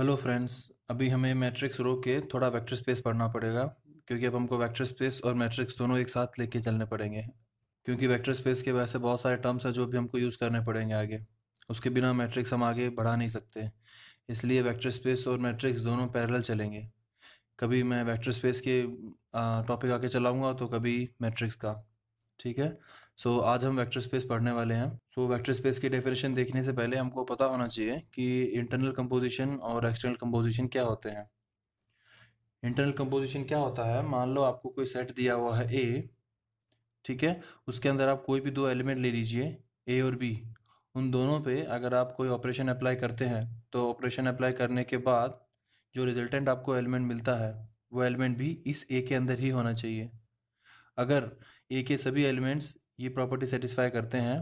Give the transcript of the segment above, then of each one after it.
Hello friends. अभी हमें matrix रो के थोड़ा वेक्टर स्पेस पढ़ना पड़ेगा, क्योंकि अब हमको वेक्टर स्पेस और मैट्रिक्स दोनों एक साथ लेके चलने पड़ेंगे। क्योंकि वेक्टर स्पेस के वैसे बहुत सारे टर्म्स हैं जो भी हमको यूज़ करने पड़ेंगे आगे। उसके बिना मैट्रिक्स हम आगे बढ़ा नहीं सकते। इसलिए वेक्टर स्पेस और मैट्रिक्स दोनों पैरेलल चलेंगे। कभी मैं वेक्टर स्पेस के टॉपिक आगे चलाऊंगा तो कभी मैट्रिक्स का। ठीक है। सो आज हम वेक्टर स्पेस पढ़ने वाले हैं। सो वेक्टर स्पेस की डेफिनेशन देखने से पहले हमको पता होना चाहिए कि इंटरनल कंपोजिशन और एक्सटर्नल कंपोजिशन क्या होते हैं। इंटरनल कंपोजिशन क्या होता है, मान लो आपको कोई सेट दिया हुआ है ए। ठीक है। उसके अंदर आप कोई भी दो एलिमेंट ले लीजिए, ए और बी। उन दोनों पे अगर आप कोई ऑपरेशन अप्लाई करते हैं तो ऑपरेशन अप्लाई करने के बाद जो रिजल्टेंट आपको एलिमेंट मिलता है वो एलिमेंट भी इस ए के अंदर ही होना चाहिए। अगर ए के सभी एलिमेंट्स ये प्रॉपर्टी सेटिस्फाई करते हैं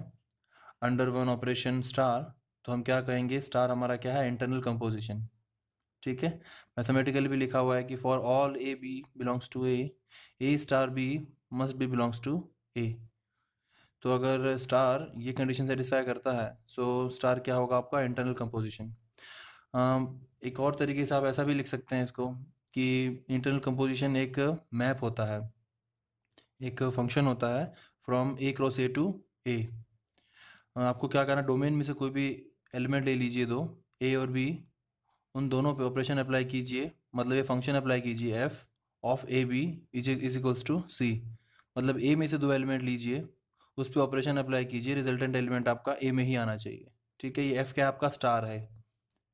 अंडर वन ऑपरेशन स्टार, तो हम क्या कहेंगे, स्टार हमारा क्या है, इंटरनल कंपोजिशन। ठीक है। मैथमेटिकली भी लिखा हुआ है कि for all A B belongs to A star B must be belongs to A. तो अगर स्टार ये कंडीशन सेटिस्फाई करता है सो स्टार क्या होगा, आपका इंटरनल कंपोजिशन। एक और तरीके से आप ऐसा भी लिख सकते हैं इसको कि इंटरनल कंपोजिशन एक मैप होता है, एक फंक्शन होता है from A cross A to A. आपको क्या करना, डोमेन में से कोई भी एलिमेंट ले लीजिए, दो ए और बी। उन दोनों पे ऑपरेशन अप्लाई कीजिए, मतलब ये फंक्शन अप्लाई कीजिए F of A B is equals to C. मतलब ए में से दो एलिमेंट लीजिए, उस पर ऑपरेशन अप्लाई कीजिए, रिजल्टेंट एलिमेंट आपका ए में ही आना चाहिए। ठीक है। ये एफ क्या आपका स्टार है।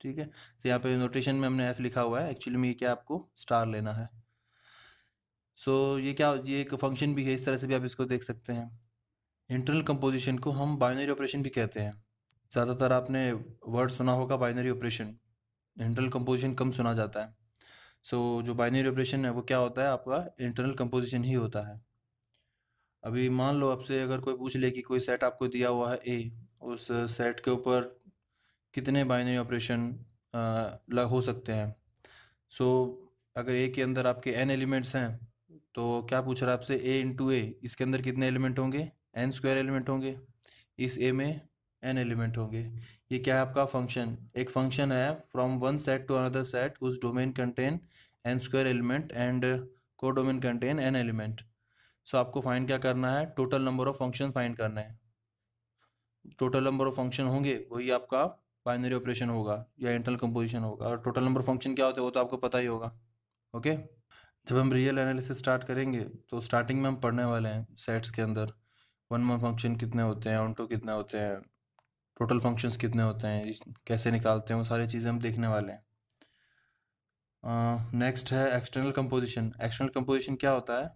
ठीक है। तो यहाँ पे नोटेशन में हमने एफ लिखा हुआ है, एक्चुअली में ये क्या आपको स्टार लेना है। सो ये क्या, ये एक फंक्शन भी है, इस तरह से भी आप इसको देख सकते हैं। इंटरनल कंपोजिशन को हम बाइनरी ऑपरेशन भी कहते हैं। ज़्यादातर आपने वर्ड सुना होगा बाइनरी ऑपरेशन, इंटरनल कंपोजिशन कम सुना जाता है। सो जो बाइनरी ऑपरेशन है वो क्या होता है, आपका इंटरनल कंपोजिशन ही होता है। अभी मान लो आपसे अगर कोई पूछ ले कि कोई सेट आपको दिया हुआ है ए, उस सेट के ऊपर कितने बाइनरी ऑपरेशन हो सकते हैं। सो अगर ए के अंदर आपके एन एलिमेंट्स हैं तो क्या पूछ रहा है आपसे, ए इंटू ए, इसके अंदर कितने एलिमेंट होंगे, एन स्क्वायर एलिमेंट होंगे। इस ए में एन एलिमेंट होंगे। ये क्या है आपका फंक्शन, एक फंक्शन है from one set to another set whose domain contain n square element and codomain contain n element. So आपको फाइंड क्या करना है, total number of function find करना है। टोटल नंबर ऑफ फंक्शन होंगे वही आपका बाइनरी ऑपरेशन होगा या इंटरनल कंपोजिशन होगा। और टोटल नंबर फंक्शन क्या होते हैं वो तो आपको पता ही होगा। ओके। जब हम रियल एनालिसिस स्टार्ट करेंगे तो स्टार्टिंग में हम पढ़ने वाले हैं सेट्स के अंदर वन वन फंक्शन कितने होते हैं, ऑन टू कितने होते हैं, टोटल फंक्शंस कितने होते हैं, कैसे निकालते हैं, वो सारी चीज़ें हम देखने वाले हैं। नेक्स्ट है एक्सटर्नल कंपोजिशन। एक्सटर्नल कंपोजिशन क्या होता है,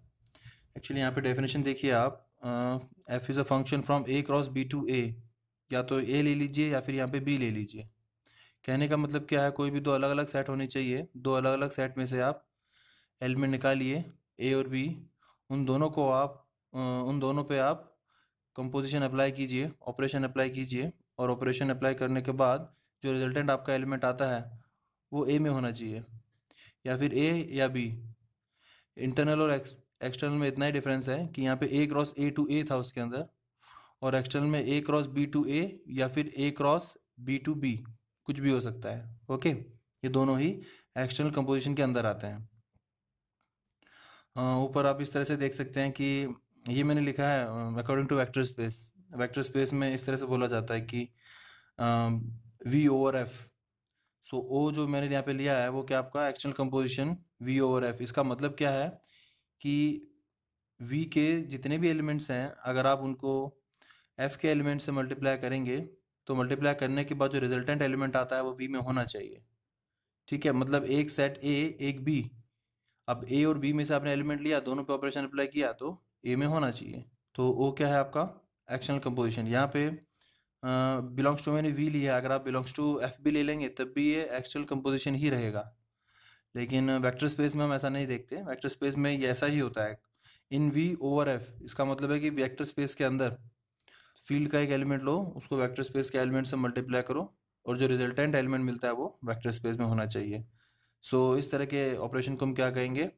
एक्चुअली यहाँ पे डेफिनेशन देखिए आप, F is a function from A cross B to A. या तो ए ले लीजिए या फिर यहाँ पे बी ले लीजिए। कहने का मतलब क्या है, कोई भी दो अलग अलग सेट होने चाहिए, दो अलग अलग सेट में से आप एलिमेंट निकालिए ए और बी। उन दोनों को आप उन दोनों पे आप कंपोजिशन अप्लाई कीजिए, ऑपरेशन अप्लाई कीजिए। और ऑपरेशन अप्लाई करने के बाद जो रिजल्टेंट आपका एलिमेंट आता है वो ए में होना चाहिए, या फिर ए या बी। इंटरनल और एक्सटर्नल में इतना ही डिफरेंस है कि यहाँ पे ए क्रॉस ए टू ए था उसके अंदर, और एक्सटर्नल में ए क्रॉस बी टू ए या फिर ए क्रॉस बी टू बी, कुछ भी हो सकता है। ओके। ये दोनों ही एक्सटर्नल कंपोजिशन के अंदर आते हैं। ऊपर आप इस तरह से देख सकते हैं कि ये मैंने लिखा है according to vector space. Vector space में इस तरह से बोला जाता है कि V over F. So oh जो मैंने यहाँ पे लिया है वो क्या आपका external composition V over F. इसका मतलब क्या है कि वी के जितने भी एलिमेंट्स हैं अगर आप उनको एफ के एलिमेंट से मल्टीप्लाई करेंगे तो मल्टीप्लाई करने के बाद जो रिजल्टेंट एलिमेंट आता है वो वी में होना चाहिए। ठीक है। मतलब एक सेट ए एक बी, अब ए और बी में से आपने एलिमेंट लिया, दोनों पे ऑपरेशन अप्लाई किया तो ए में होना चाहिए। तो ओ क्या है आपका एक्शनल कंपोजिशन। यहाँ पे बिलोंग्स टू मैंने वी लिया है, अगर आप बिलोंग्स टू एफ भी ले लेंगे तब भी ये एक्चुअल कंपोजिशन ही रहेगा। लेकिन वेक्टर स्पेस में हम ऐसा नहीं देखते, वेक्टर स्पेस में ये ऐसा ही होता है इन वी ओवर एफ। इसका मतलब है कि वेक्टर स्पेस के अंदर फील्ड का एक एलिमेंट लो, उसको वेक्टर स्पेस के एलिमेंट से मल्टीप्लाई करो, और जो रिजल्टेंट एलिमेंट मिलता है वो वेक्टर स्पेस में होना चाहिए। सो इस तरह के ऑपरेशन को हम क्या कहेंगे,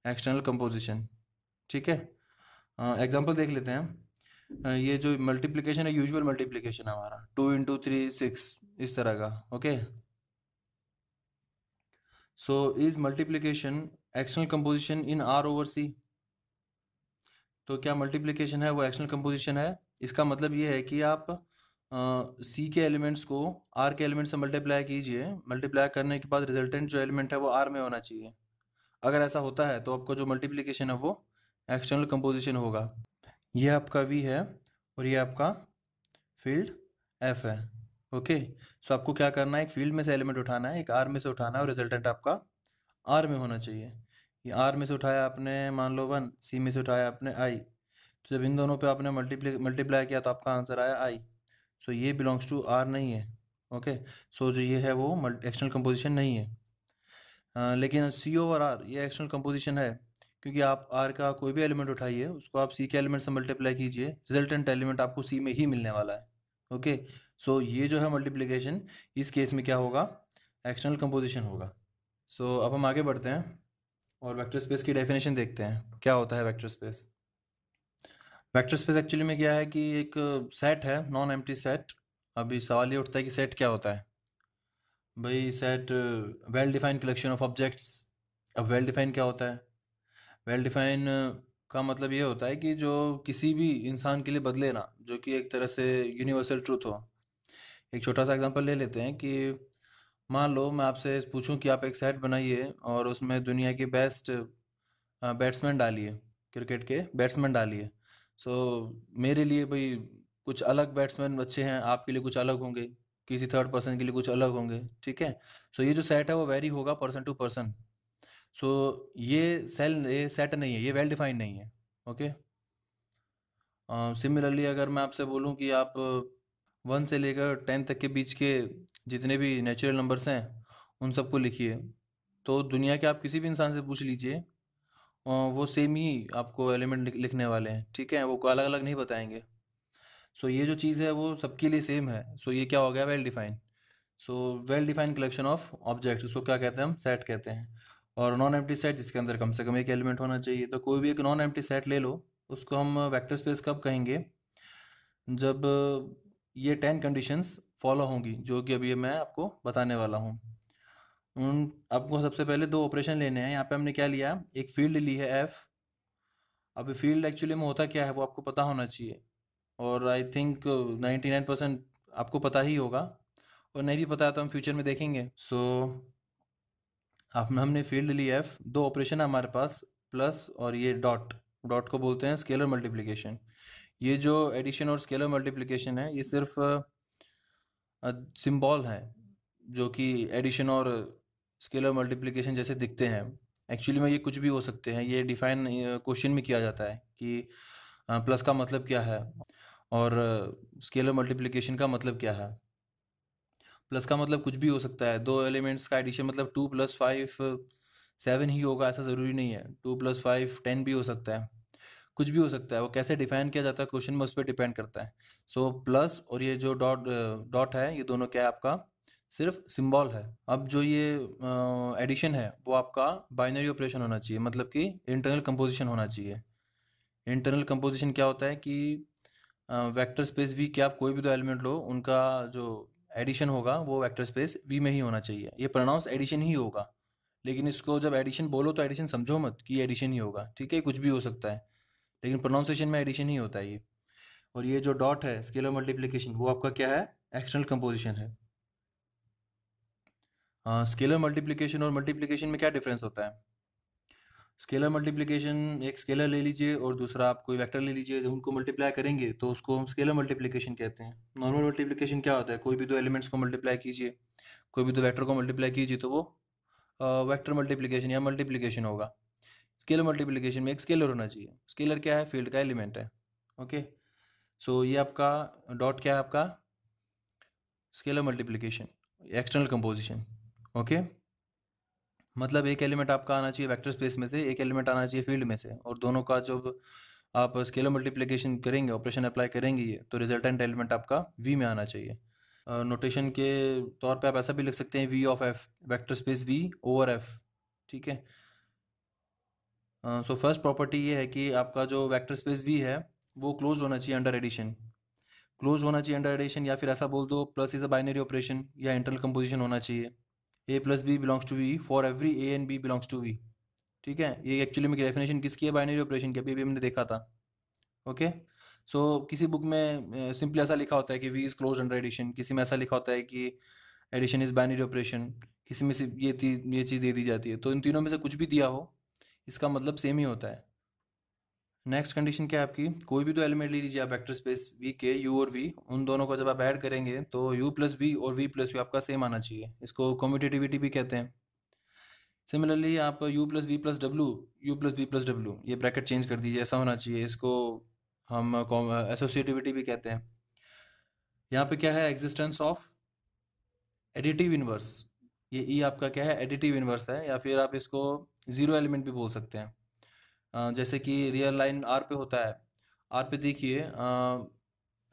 एक्सटर्नल कंपोजिशन। ठीक है। एग्जांपल देख लेते हैं। ये जो मल्टीप्लिकेशन है यूजुअल मल्टीप्लिकेशन है हमारा, 2 इंटू 3 6, इस तरह का। Okay. So is multiplication external composition in R over C? तो क्या मल्टीप्लिकेशन है वो एक्शनल कंपोजिशन है? इसका मतलब ये है कि आप सी के एलिमेंट्स को आर के एलिमेंट से मल्टीप्लाई कीजिए, मल्टीप्लाई करने के बाद रिजल्टेंट जो एलिमेंट है वो आर में होना चाहिए। अगर ऐसा होता है तो आपका जो मल्टीप्लिकेशन है वो एक्सटर्नल कंपोजिशन होगा। ये आपका वी है और ये आपका फील्ड एफ है। ओके, सो आपको क्या करना है, एक फील्ड में से एलिमेंट उठाना है, एक आर में से उठाना है और रिजल्टेंट आपका आर में होना चाहिए। ये आर में से उठाया आपने मान लो 1, सी में से उठाया आपने आई, तो जब इन दोनों पे आपने मल्टीप्लाई किया तो आपका आंसर आया आई। सो ये बिलोंग्स टू आर नहीं है। ओके, सो जो ये है वो एक्सटर्नल कंपोजिशन नहीं है। लेकिन सी ओवर आर ये एक्सटर्नल कंपोजिशन है, क्योंकि आप आर का कोई भी एलिमेंट उठाइए, उसको आप सी के एलिमेंट से मल्टीप्लाई कीजिए, रिजल्टेंट एलिमेंट आपको सी में ही मिलने वाला है। ओके, सो ये जो है मल्टीप्लिकेशन, इस केस में क्या होगा, एक्सटर्नल कंपोजिशन होगा। सो अब हम आगे बढ़ते हैं और वेक्टर स्पेस की डेफिनेशन देखते हैं क्या होता है vector space. Vector space actually में क्या है कि एक सेट है, नॉन एम्प्टी सेट। अभी सवाल ये उठता है कि सेट क्या होता है। भाई set well defined collection of objects. अब वेल डिफाइंड क्या होता है? वेल डिफाइन का मतलब ये होता है कि जो किसी भी इंसान के लिए बदले ना, जो कि एक तरह से यूनिवर्सल ट्रूथ हो। एक छोटा सा एग्जांपल ले लेते हैं कि मान लो मैं आपसे पूछूं कि आप एक सेट बनाइए और उसमें दुनिया के बेस्ट बैट्समैन डालिए, क्रिकेट के बैट्समैन डालिए। सो मेरे लिए भाई कुछ अलग बैट्समैन अच्छे हैं, आपके लिए कुछ अलग होंगे, किसी थर्ड पर्सन के लिए कुछ अलग होंगे, ठीक है। सो ये जो सेट है वो वेरी होगा पर्सन टू पर्सन। सो ये सेट नहीं है, ये वेल डिफाइंड नहीं है। ओके, सिमिलरली अगर मैं आपसे बोलूं कि आप 1 से लेकर 10 तक के बीच के जितने भी नेचुरल नंबर्स हैं उन सबको लिखिए, तो दुनिया के आप किसी भी इंसान से पूछ लीजिए, वो सेम ही आपको एलिमेंट लिखने वाले हैं, ठीक है, वो अलग अलग नहीं बताएंगे। सो ये जो चीज़ है वो सबके लिए सेम है। सो ये क्या हो गया, well defined. So well defined collection of object, उसको क्या कहते हैं, हम सेट कहते हैं। और नॉन एम्प्टी सेट जिसके अंदर कम से कम एक एलिमेंट होना चाहिए। तो कोई भी एक नॉन एम्प्टी सेट ले लो, उसको हम वेक्टर स्पेस कब कहेंगे, जब ये 10 कंडीशंस फॉलो होंगी, जो कि अभी मैं आपको बताने वाला हूँ। उन आपको सबसे पहले दो ऑपरेशन लेने हैं। यहाँ पे हमने क्या लिया, एक फील्ड ली है एफ। अब फील्ड एक्चुअली में होता क्या है वो आपको पता होना चाहिए, और आई थिंक 99% आपको पता ही होगा, और नहीं भी पता है तो हम फ्यूचर में देखेंगे। सो अब हमने फील्ड ली एफ, दो ऑपरेशन है हमारे पास, प्लस और ये डॉट। डॉट को बोलते हैं स्केलर मल्टीप्लिकेशन। ये जो एडिशन और स्केलर मल्टीप्लिकेशन है ये सिर्फ सिंबल है, जो कि एडिशन और स्केलर मल्टीप्लिकेशन जैसे दिखते हैं। एक्चुअली में ये कुछ भी हो सकते हैं। ये डिफाइन क्वेश्चन में किया जाता है कि प्लस का मतलब क्या है और स्केलर मल्टीप्लिकेशन का मतलब क्या है। प्लस का मतलब कुछ भी हो सकता है, दो एलिमेंट्स का एडिशन, मतलब 2 + 5 7 ही होगा ऐसा ज़रूरी नहीं है, 2 + 5 10 भी हो सकता है, कुछ भी हो सकता है। वो कैसे डिफाइन किया जाता है क्वेश्चन में, उस पर डिपेंड करता है। सो प्लस और ये जो डॉट डॉट है, ये दोनों क्या है, आपका सिर्फ सिंबल है। अब जो ये एडिशन है वो आपका बाइनरी ऑपरेशन होना चाहिए, मतलब कि इंटरनल कंपोजिशन होना चाहिए। इंटरनल कंपोजिशन क्या होता है कि वेक्टर स्पेस वी के आप कोई भी दो एलिमेंट लो, उनका जो एडिशन होगा वो वेक्टर स्पेस वी में ही होना चाहिए। ये प्रोनाउंस एडिशन ही होगा, लेकिन इसको जब एडिशन बोलो तो एडिशन समझो मत कि एडिशन ही होगा, ठीक है, कुछ भी हो सकता है, लेकिन प्रोनाउंसिएशन में एडिशन ही होता है ये। और ये जो डॉट है स्केलर मल्टीप्लिकेशन, वो आपका क्या है, एक्सटर्नल कंपोजिशन है। स्केलर मल्टीप्लिकेशन और मल्टीप्लिकेशन में क्या डिफरेंस होता है? स्केलर मल्टीप्लिकेशन, एक स्केलर ले लीजिए और दूसरा आप कोई वेक्टर ले लीजिए, जब उनको मल्टीप्लाई करेंगे तो उसको हम स्केलर मल्टीप्लिकेशन कहते हैं। नॉर्मल मल्टीप्लिकेशन क्या होता है, कोई भी दो एलिमेंट्स को मल्टीप्लाई कीजिए, कोई भी दो वेक्टर को मल्टीप्लाई कीजिए, तो वो वेक्टर मल्टीप्लिकेशन या मल्टीप्लिकेशन होगा। स्केलर मल्टीप्लिकेशन में एक स्केलर होना चाहिए। स्केलर क्या है, फील्ड का एलिमेंट है। ओके, सो ये आपका डॉट क्या है, आपका scalar multiplication, external composition. Okay, मतलब एक एलिमेंट आपका आना चाहिए वेक्टर स्पेस में से, एक एलिमेंट आना चाहिए फील्ड में से, और दोनों का जब आप स्केलर मल्टीप्लिकेशन करेंगे, ऑपरेशन अप्लाई करेंगे ये, तो रिजल्टेंट एलिमेंट आपका वी में आना चाहिए। नोटेशन के तौर पे आप ऐसा भी लिख सकते हैं, V of F, vector space V over F, ठीक है। सो फर्स्ट प्रॉपर्टी ये है कि आपका जो वेक्टर स्पेस वी है वो क्लोज होना चाहिए अंडर एडिशन। क्लोज होना चाहिए अंडर एडिशन, या फिर ऐसा बोल दो plus is a binary operation, या इंटरनल कंपोजिशन होना चाहिए। A plus B belongs to V for every A and B belongs to V. ठीक है, ये एक्चुअली में डेफिनेशन किसकी है? बाइनरी ऑपरेशन की, अभी हमने देखा था। ओके, सो किसी बुक में सिंपली ऐसा लिखा होता है कि V is closed under addition, किसी में ऐसा लिखा होता है कि एडिशन इज बाइनरी ऑपरेशन, किसी में से ये चीज़ दे दी जाती है। तो इन तीनों में से कुछ भी दिया हो, इसका मतलब सेम ही होता है। नेक्स्ट कंडीशन क्या है आपकी? कोई भी दो एलिमेंट ले लीजिए आप वेक्टर स्पेस वी के, यू और वी, उन दोनों को जब आप ऐड करेंगे तो यू प्लस वी और वी प्लस यू आपका सेम आना चाहिए। इसको कम्यूटेटिविटी भी कहते हैं। सिमिलरली आप U plus V plus W, U plus V plus W, ये ब्रैकेट चेंज कर दीजिए, ऐसा होना चाहिए। इसको हम एसोसिएटिविटी भी कहते हैं। यहाँ पे क्या है? Existence of additive inverse. ये ई आपका क्या है? एडिटिव इनवर्स है, या फिर आप इसको जीरो एलिमेंट भी बोल सकते हैं। जैसे कि रियल लाइन आर पे होता है। आर पे देखिए,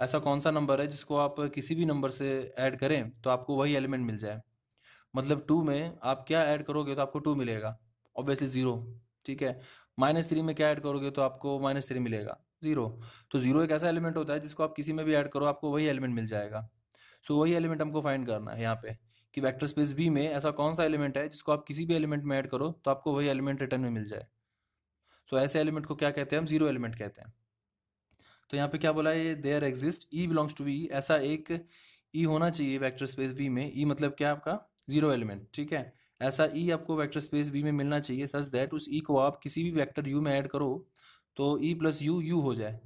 ऐसा कौन सा नंबर है जिसको आप किसी भी नंबर से ऐड करें तो आपको वही एलिमेंट मिल जाए। मतलब 2 में आप क्या ऐड करोगे तो आपको 2 मिलेगा, ऑब्वियसली 0। ठीक है, -3 में क्या ऐड करोगे तो आपको -3 मिलेगा, 0। तो 0 एक ऐसा एलिमेंट होता है जिसको आप किसी में भी ऐड करो आपको वही एलिमेंट मिल जाएगा। सो वही एलिमेंट हमको फाइंड करना है यहाँ पे, कि वेक्टर स्पेस वी में ऐसा कौन सा एलिमेंट है जिसको आप किसी भी एलिमेंट में ऐड करो तो आपको वही एलिमेंट रिटर्न में मिल जाए। सो ऐसे एलिमेंट को क्या कहते हैं? हम जीरो एलिमेंट कहते हैं। तो यहाँ पे क्या बोला है? There exist E belongs to V, ऐसा एक ई होना चाहिए वेक्टर स्पेस वी में। ई मतलब क्या? आपका जीरो एलिमेंट। ठीक है, ऐसा ई आपको वेक्टर स्पेस वी में मिलना चाहिए सच दैट उस ई को आप किसी भी वेक्टर यू में ऐड करो तो ई प्लस यू यू हो जाए,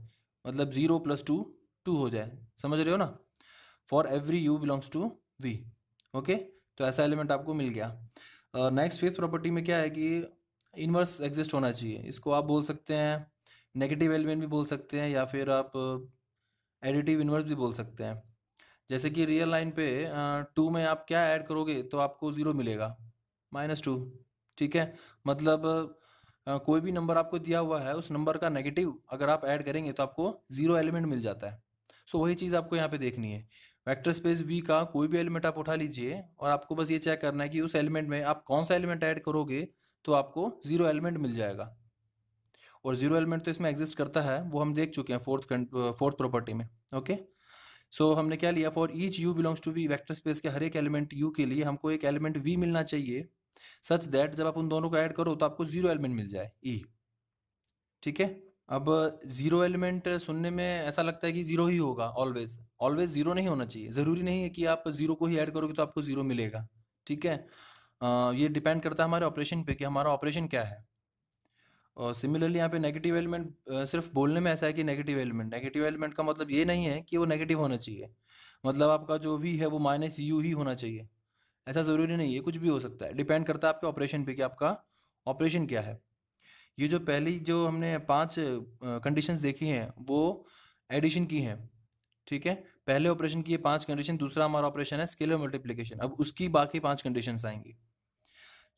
मतलब 0 + 2 2 हो जाए। समझ रहे हो ना? For every U belongs to V. Okay, तो ऐसा एलिमेंट आपको मिल गया। नेक्स्ट फिफ्थ प्रॉपर्टी में क्या है कि इनवर्स एग्जिस्ट होना चाहिए। इसको आप बोल सकते हैं नेगेटिव एलिमेंट भी बोल सकते हैं, या फिर आप एडिटिव इनवर्स भी बोल सकते हैं। जैसे कि रियल लाइन पे 2 में आप क्या ऐड करोगे तो आपको 0 मिलेगा, -2। ठीक है, मतलब कोई भी नंबर आपको दिया हुआ है, उस नंबर का नेगेटिव अगर आप ऐड करेंगे तो आपको 0 एलिमेंट मिल जाता है। सो वही चीज़ आपको यहाँ पे देखनी है। वेक्टर स्पेस वी का कोई भी एलिमेंट आप उठा लीजिए और आपको बस ये चेक करना है कि उस एलिमेंट में आप कौन सा एलिमेंट ऐड करोगे तो आपको 0 एलिमेंट मिल जाएगा। और 0 एलिमेंट तो इसमें एग्जिस्ट करता है, वो हम देख चुके हैं फोर्थ प्रॉपर्टी में। ओके, सो हमने क्या लिया? For each U belongs to V, vector space के हर एक एलिमेंट यू के लिए हमको एक एलिमेंट वी मिलना चाहिए सच दैट जब आप उन दोनों को ऐड करो तो आपको 0 एलिमेंट मिल जाए, ई। ठीक है, अब 0 एलिमेंट सुनने में ऐसा लगता है कि 0 ही होगा ऑलवेज। ऑलवेज 0 नहीं होना चाहिए, ज़रूरी नहीं है कि आप 0 को ही ऐड करोगे तो आपको 0 मिलेगा। ठीक है, ये डिपेंड करता है हमारे ऑपरेशन पे कि हमारा ऑपरेशन क्या है। और सिमिलरली यहाँ पे नेगेटिव एलिमेंट सिर्फ बोलने में ऐसा है कि नेगेटिव एलिमेंट का मतलब ये नहीं है कि वो नेगेटिव होना चाहिए। मतलब आपका जो वी है वो -u ही होना चाहिए, ऐसा ज़रूरी नहीं है, कुछ भी हो सकता है। डिपेंड करता है आपके ऑपरेशन पे कि आपका ऑपरेशन क्या है। ये जो पहली जो हमने 5 कंडीशंस देखी हैं वो एडिशन की हैं। ठीक है, पहले ऑपरेशन की ये 5 कंडीशन, दूसरा हमारा ऑपरेशन है स्केलर मल्टीप्लिकेशन, अब उसकी बाकी 5 कंडीशंस आएंगी।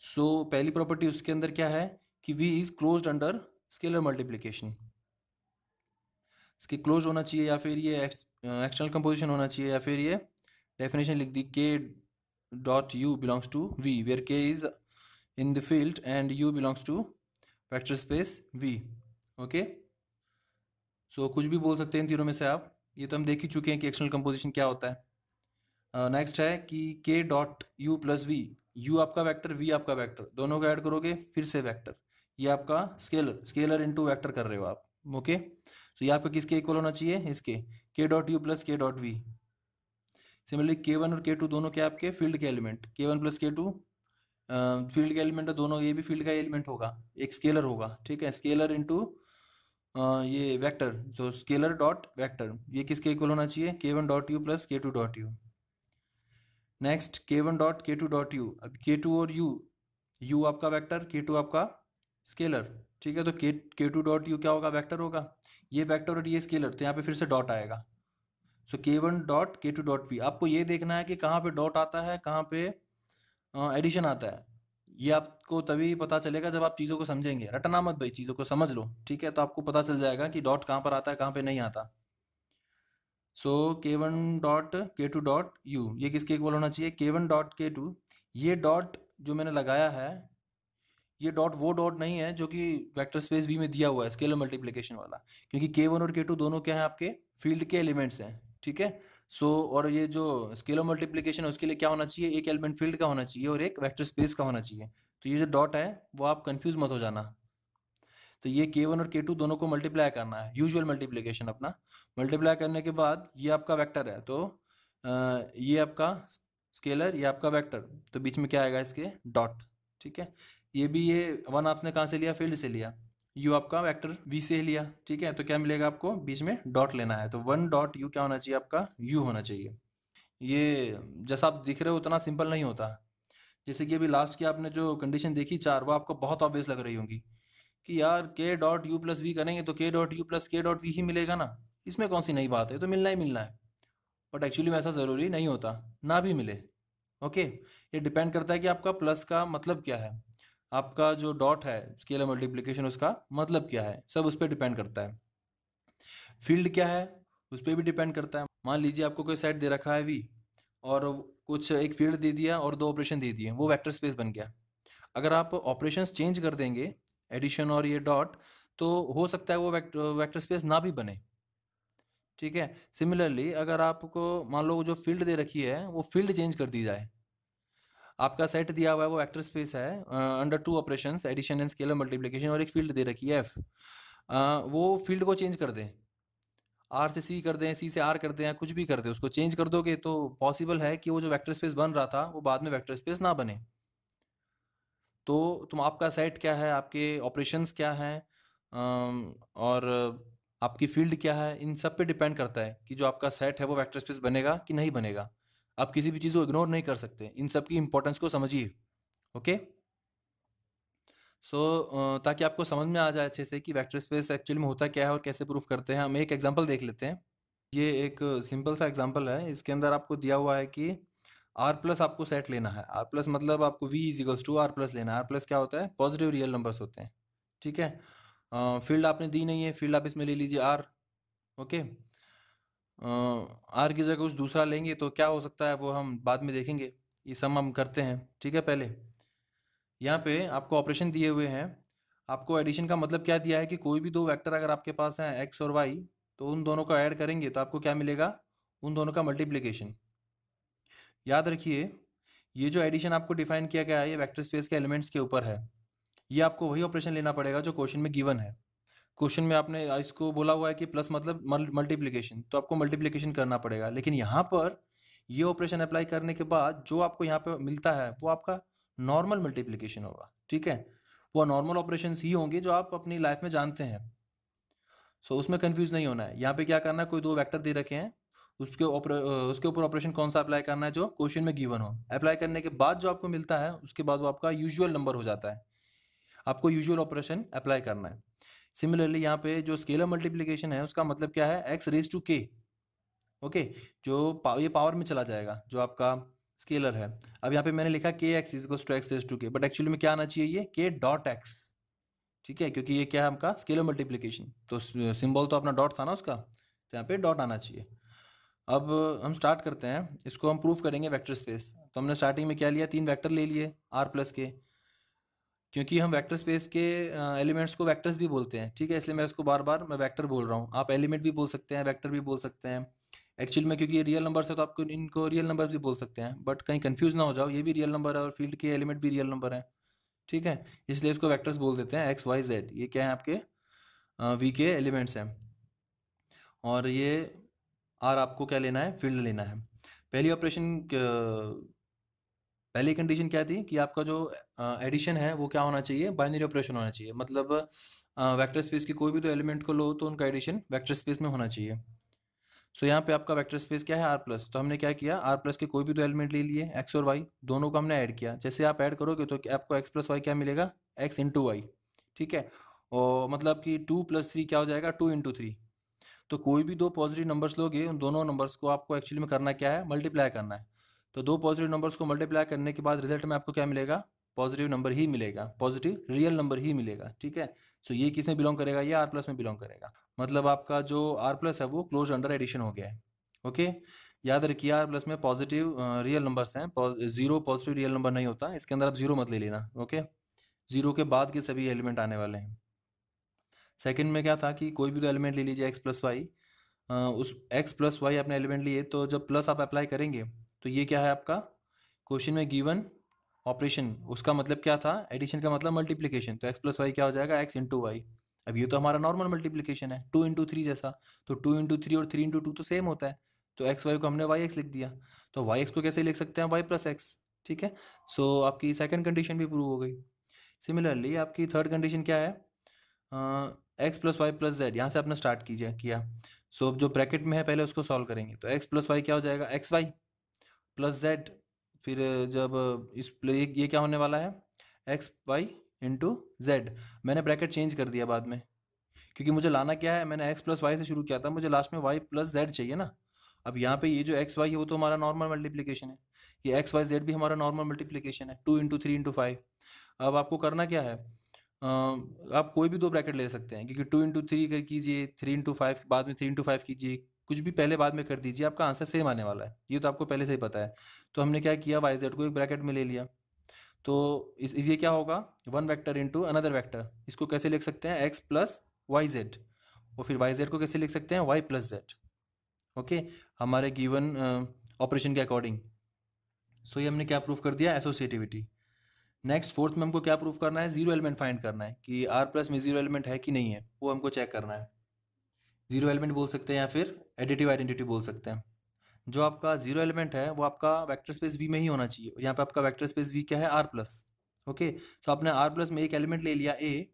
सो पहली प्रॉपर्टी उसके अंदर क्या है कि v is closed under scalar multiplication. इसकी क्लोज होना चाहिए, या फिर ये एक्सटर्नल कंपोजिशन होना चाहिए, या फिर ये डेफिनेशन लिख दी k dot u belongs to v where k is in the field and u belongs to vector space v। Okay, so कुछ भी बोल सकते हैं इन तीनों में से आप। ये तो हम देख ही चुके हैं कि एक्सटर्नल कंपोजिशन क्या होता है। नेक्स्ट है कि k dot u plus V, u आपका वेक्टर v आपका वेक्टर, दोनों को ऐड करोगे फिर से वेक्टर, ये आपका स्केलर इनटू वेक्टर कर रहे हो आप। ओके, सो ये आपका किसके इक्वल होना चाहिए? इसके, k dot U plus k dot V. Similarly k1 और k2 दोनों क्या आपके फील्ड के element, k1 plus k2 field के एलिमेंट है दोनों, ये भी फील्ड का एलिमेंट होगा, एक स्केलर होगा। ठीक है, स्केलर इनटू ये वेक्टर, जो स्केलर डॉट वेक्टर, ये किसके इक्वल होना चाहिए? k1 dot U plus k2 dot U. Next k1 dot k2 dot U, अब k2 और u आपका वेक्टर, k2 आपका स्केलर। ठीक है, तो k2 डॉट यू क्या होगा? वेक्टर होगा, ये वेक्टर और ये स्केलर, तो यहाँ पे फिर से डॉट आएगा। सो k1 dot k2 dot we, आपको ये देखना है कि कहाँ पे डॉट आता है, कहाँ पे एडिशन आता है। ये आपको तभी पता चलेगा जब आप चीज़ों को समझेंगे। रटना मत भाई, चीज़ों को समझ लो। ठीक है, तो आपको पता चल जाएगा कि डॉट कहाँ पर आता है, कहाँ पे नहीं आता। सो k1 dot k2 dot u, ये किसके इक्वल होना चाहिए? k1 dot k2। ये डॉट जो मैंने लगाया है, ये डॉट वो डॉट नहीं है जो कि वेक्टर स्पेस v में दिया हुआ है स्केलर मल्टीप्लिकेशन वाला, क्योंकि k1 और k2 दोनों क्या हैं? आपके फील्ड के एलिमेंट्स हैं। ठीक है। सो और ये जो स्केलर मल्टीप्लिकेशन है उसके लिए क्या होना चाहिए, एक एलिमेंट फील्ड का होना चाहिए और एक वेक्टर स्पेस का होना चाहिए। तो ये जो डॉट है वो आप कंफ्यूज मत हो जाना। तो ये k1 और k2 दोनों को मल्टीप्लाई करना है, यूजुअल मल्टीप्लिकेशन अपना। मल्टीप्लाई करने के बाद ये आपका वेक्टर है, तो ये आपका स्केलर, ये आपका वेक्टर, तो बीच में क्या आएगा इसके, डॉट। ठीक है। ये भी, ये वन आपने कहाँ से लिया, फील्ड से लिया। यू आपका वेक्टर v से लिया। ठीक है, तो क्या मिलेगा आपको, बीच में डॉट लेना है, तो वन डॉट यू क्या होना चाहिए, आपका u होना चाहिए। ये जैसा आप दिख रहे हो उतना सिंपल नहीं होता। जैसे कि अभी लास्ट की आपने जो कंडीशन देखी 4, वो आपको बहुत ऑब्वियस लग रही होंगी कि यार k dot U plus V करेंगे तो k dot U plus k dot V ही मिलेगा ना, इसमें कौन सी नई बात है, तो मिलना ही मिलना है। बट एक्चुअली में ऐसा ज़रूरी नहीं होता, ना भी मिले। ओके, ये डिपेंड करता है कि आपका प्लस का मतलब क्या है, आपका जो डॉट है स्केलर मल्टीप्लिकेशन उसका मतलब क्या है, सब उस पर डिपेंड करता है। फील्ड क्या है उस पर भी डिपेंड करता है। मान लीजिए आपको कोई सेट दे रखा है वी, और कुछ एक फील्ड दे दिया और दो ऑपरेशन दे दिए, वो वेक्टर स्पेस बन गया। अगर आप ऑपरेशंस चेंज कर देंगे, एडिशन और ये डॉट, तो हो सकता है वो वेक्टर स्पेस ना भी बने। ठीक है। सिमिलरली अगर आपको मान लो जो फील्ड दे रखी है वो फील्ड चेंज कर दी जाए, आपका सेट दिया हुआ है वो वेक्टर स्पेस है, under two operations addition and scalar multiplication, और एक फील्ड दे रखी है एफ, वो फील्ड को चेंज कर दें, आर से सी कर दें, सी से आर कर दें, या कुछ भी कर दें, उसको चेंज कर दोगे तो पॉसिबल है कि वो जो वेक्टर स्पेस बन रहा था वो बाद में वेक्टर स्पेस ना बने। तो तुम, आपका सेट क्या है, आपके ऑपरेशंस क्या हैं, और आपकी फील्ड क्या है, इन सब पे डिपेंड करता है कि जो आपका सेट है वो वेक्टर स्पेस बनेगा कि नहीं बनेगा। आप किसी भी चीज़ को इग्नोर नहीं कर सकते, इन सब की इंपॉर्टेंस को समझिए। ओके। सो ताकि आपको समझ में आ जाए अच्छे से कि वेक्टर स्पेस एक्चुअली में होता क्या है और कैसे प्रूफ करते हैं, हम एक एग्जांपल देख लेते हैं। ये एक सिंपल सा एग्जांपल है, इसके अंदर आपको दिया हुआ है कि आर प्लस आपको सेट लेना है। आर प्लस मतलब आपको V is equals to R plus लेना है। आर प्लस क्या होता है, पॉजिटिव रियल नंबर्स होते हैं। ठीक है। फील्ड आपने दी नहीं है, फील्ड आप इसमें ले लीजिए आर। ओके। आर की जगह कुछ दूसरा लेंगे तो क्या हो सकता है वो हम बाद में देखेंगे, ये सम हम करते हैं। ठीक है। पहले यहाँ पे आपको ऑपरेशन दिए हुए हैं, आपको एडिशन का मतलब क्या दिया है कि कोई भी दो वेक्टर अगर आपके पास हैं एक्स और वाई, तो उन दोनों को ऐड करेंगे तो आपको क्या मिलेगा, उन दोनों का मल्टीप्लिकेशन। याद रखिए, ये जो एडिशन आपको डिफाइन किया गया है ये वेक्टर स्पेस के एलिमेंट्स के ऊपर है। ये आपको वही ऑपरेशन लेना पड़ेगा जो क्वेश्चन में गिवन है। क्वेश्चन में आपने इसको बोला हुआ है कि प्लस मतलब मल्टीप्लिकेशन, तो आपको मल्टीप्लिकेशन करना पड़ेगा। लेकिन यहाँ पर ये ऑपरेशन अप्लाई करने के बाद जो आपको यहाँ पे मिलता है वो आपका नॉर्मल मल्टीप्लिकेशन होगा। ठीक है। वो नॉर्मल ऑपरेशंस ही होंगे जो आप अपनी लाइफ में जानते हैं। सो उसमें कंफ्यूज नहीं होना है। यहाँ पे क्या करना है, कोई दो वेक्टर दे रखे हैं, उसके ऊपर ऑपरेशन कौन सा अप्लाई करना है, जो क्वेश्चन में गिवन हो। अप्लाई करने के बाद जो आपको मिलता है उसके बाद वो आपका यूजुअल नंबर हो जाता है। आपको यूजुअल ऑपरेशन अप्लाई करना है। सिमिलरली यहाँ पे जो स्केलर मल्टीप्लिकेशन है उसका मतलब क्या है, एक्स रेज टू के। ओके। ये पावर में चला जाएगा जो आपका स्केलर है। अब यहाँ पे मैंने लिखा K X is to X raise to K, but actually में क्या आना चाहिए, ये के डॉट एक्स। ठीक है, क्योंकि ये क्या है आपका स्केलर मल्टीप्लिकेशन, तो सिंबल तो अपना डॉट था ना उसका, तो यहाँ पे डॉट आना चाहिए। अब हम स्टार्ट करते हैं, इसको हम प्रूफ करेंगे वेक्टर स्पेस। तो हमने स्टार्टिंग में क्या लिया, 3 वेक्टर ले लिए आर प्लस के, क्योंकि हम वेक्टर स्पेस के एलिमेंट्स को वेक्टर्स भी बोलते हैं। ठीक है, इसलिए मैं इसको बार बार मैं वेक्टर बोल रहा हूँ। आप एलिमेंट भी बोल सकते हैं, वेक्टर भी बोल सकते हैं। एक्चुअली में क्योंकि ये रियल नंबर है तो आपको इनको रियल नंबर भी बोल सकते हैं, बट कहीं कंफ्यूज ना हो जाओ, ये भी रियल नंबर है और फील्ड के एलिमेंट भी रियल नंबर है। ठीक है, इसलिए इसको वेक्टर्स बोल देते हैं, एक्स वाई जेड, ये क्या है आपके वी के एलिमेंट्स हैं। और ये आर आपको क्या लेना है, फील्ड लेना है। पहली ऑपरेशन, पहली कंडीशन क्या थी कि आपका जो एडिशन है वो क्या होना चाहिए, बाइनरी ऑपरेशन होना चाहिए। मतलब वेक्टर स्पेस की कोई भी दो एलिमेंट को लो तो उनका एडिशन वेक्टर स्पेस में होना चाहिए। सो यहाँ पे आपका वेक्टर स्पेस क्या है, आर प्लस। तो हमने क्या किया, आर प्लस के कोई भी दो एलिमेंट ले लिए, एक्स और वाई, दोनों को हमने ऐड किया। जैसे आप ऐड करोगे तो आपको एक्स प्लस वाई क्या मिलेगा, एक्स इंटू वाई। ठीक है। और मतलब कि 2 + 3 क्या हो जाएगा, 2 × 3। तो कोई भी दो पॉजिटिव नंबर्स लोगे, उन दोनों नंबर्स को आपको एक्चुअली में करना क्या है, मल्टीप्लाई करना है। तो दो पॉजिटिव नंबर्स को मल्टीप्लाई करने के बाद रिजल्ट में आपको क्या मिलेगा, पॉजिटिव नंबर ही मिलेगा, पॉजिटिव रियल नंबर ही मिलेगा। ठीक है। सो ये किस में बिलोंग करेगा, ये आर प्लस में बिलोंग करेगा। मतलब आपका जो आर प्लस है वो क्लोज अंडर एडिशन हो गया है। ओके। याद रखिए, आर प्लस में पॉजिटिव रियल नंबर्स हैं, जीरो पॉजिटिव रियल नंबर नहीं होता, इसके अंदर आप जीरो मत ले लेना। ओके। जीरो के बाद के सभी एलिमेंट आने वाले हैं। सेकंड में क्या था कि कोई भी दो एलिमेंट ले लीजिए एक्स प्लस वाई, उस x प्लस वाई आपने एलिमेंट लिए, तो जब प्लस आप अप्लाई करेंगे तो ये क्या है आपका क्वेश्चन में गिवन ऑपरेशन, उसका मतलब क्या था, एडिशन का मतलब मल्टीप्लिकेशन, तो x प्लस वाई क्या हो जाएगा, x इंटू वाई। अब ये तो हमारा नॉर्मल मल्टीप्लिकेशन है, 2 इंटू 3 जैसा, तो 2 इंटू 3 और 3 इंटू 2 तो सेम होता है, तो एक्स वाई को हमने वाई एक्स लिख दिया, तो वाई एक्स को कैसे लिख सकते हैं, वाई प्लस एक्स। ठीक है, सो आपकी सेकंड कंडीशन भी प्रूव हो गई। सिमिलरली आपकी थर्ड कंडीशन क्या है, X plus Y plus Z, यहाँ से आपने स्टार्ट कीजिए किया। सो अब जो ब्रैकेट में है पहले उसको सॉल्व करेंगे, तो एक्स प्लस वाई क्या हो जाएगा, एक्स वाई प्लस जेड। फिर जब ये क्या होने वाला है, एक्स वाई इंटू जेड। मैंने ब्रैकेट चेंज कर दिया बाद में, क्योंकि मुझे लाना क्या है, मैंने एक्स प्लस वाई से शुरू किया था, मुझे लास्ट में वाई प्लस जेड चाहिए ना। अब यहाँ पे ये जो एक्स वाई है वो तो हमारा नॉर्मल मल्टीप्लिकेशन है, ये एक्स वाई जेड भी हमारा नॉर्मल मल्टीप्लिकेशन है, 2 इंटू 3 इंटू 5। अब आपको करना क्या है, आप कोई भी दो ब्रैकेट ले सकते हैं, क्योंकि 2 इंटू 3 कीजिए, 3 इंटू 5 बाद में 3 इंटू 5 कीजिए, कुछ भी पहले बाद में कर दीजिए, आपका आंसर सेम आने वाला है, ये तो आपको पहले से ही पता है। तो हमने क्या किया, वाई जेड को एक ब्रैकेट में ले लिया, तो ये क्या होगा, one vector into another vector. इसको कैसे लिख सकते हैं, एक्स प्लस वाई जेड, और फिर वाई जेड को कैसे लिख सकते हैं, वाई प्लस जेड। ओके, हमारे गिवन ऑपरेशन के अकॉर्डिंग। सो ये हमने क्या प्रूफ कर दिया, एसोसिएटिविटी। नेक्स्ट फोर्थ में हमको क्या प्रूफ करना है, जीरो एलिमेंट फाइंड करना है, कि आर प्लस में जीरो एलिमेंट है कि नहीं है, वो हमको चेक करना है। जीरो एलिमेंट बोल सकते हैं या फिर एडिटिव आइडेंटिटी बोल सकते हैं। जो आपका जीरो एलिमेंट है वो आपका वेक्टर स्पेस वी में ही होना चाहिए, और यहाँ पे आपका वेक्टर स्पेस वी क्या है, आर प्लस। ओके, तो आपने आर प्लस में एक एलिमेंट ले लिया ए।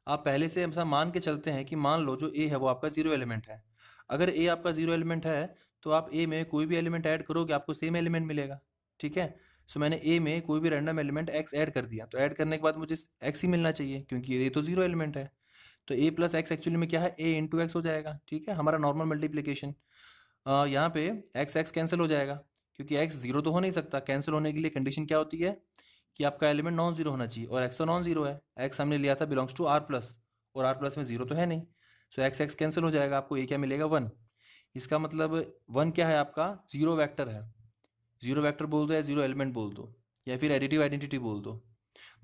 आप पहले से ऐसा मान के चलते हैं कि मान लो जो ए है वो आपका जीरो एलिमेंट है। अगर ए आपका जीरो एलिमेंट है तो आप ए में कोई भी एलिमेंट ऐड करोगे आपको सेम एलिमेंट मिलेगा। ठीक है, सो मैंने ए में कोई भी रैंडम एलिमेंट एक्स ऐड कर दिया, तो ऐड करने के बाद मुझे एक्स ही मिलना चाहिए, क्योंकि ये तो जीरो एलिमेंट है। तो ए प्लस एक्स एक्चुअली में क्या है, ए इंटू एक्स हो जाएगा। ठीक है, हमारा नॉर्मल मल्टीप्लीकेशन। यहाँ पे एक्स एक्स कैंसिल हो जाएगा, क्योंकि एक्स जीरो तो हो नहीं सकता, कैंसिल होने के लिए कंडीशन क्या होती है कि आपका एलिमेंट नॉन जीरो होना चाहिए, और एक्स तो नॉन जीरो है, एक्स हमने लिया था बिलोंग्स टू आर प्लस, और आर प्लस में जीरो तो है नहीं। सो एक्स एक्स कैंसिल हो जाएगा, आपको ये क्या मिलेगा, वन। इसका मतलब वन क्या है, आपका जीरो वेक्टर है। जीरो वेक्टर बोल दो या जीरो एलिमेंट बोल दो, या फिर एडिटिव आइडेंटिटी बोल दो।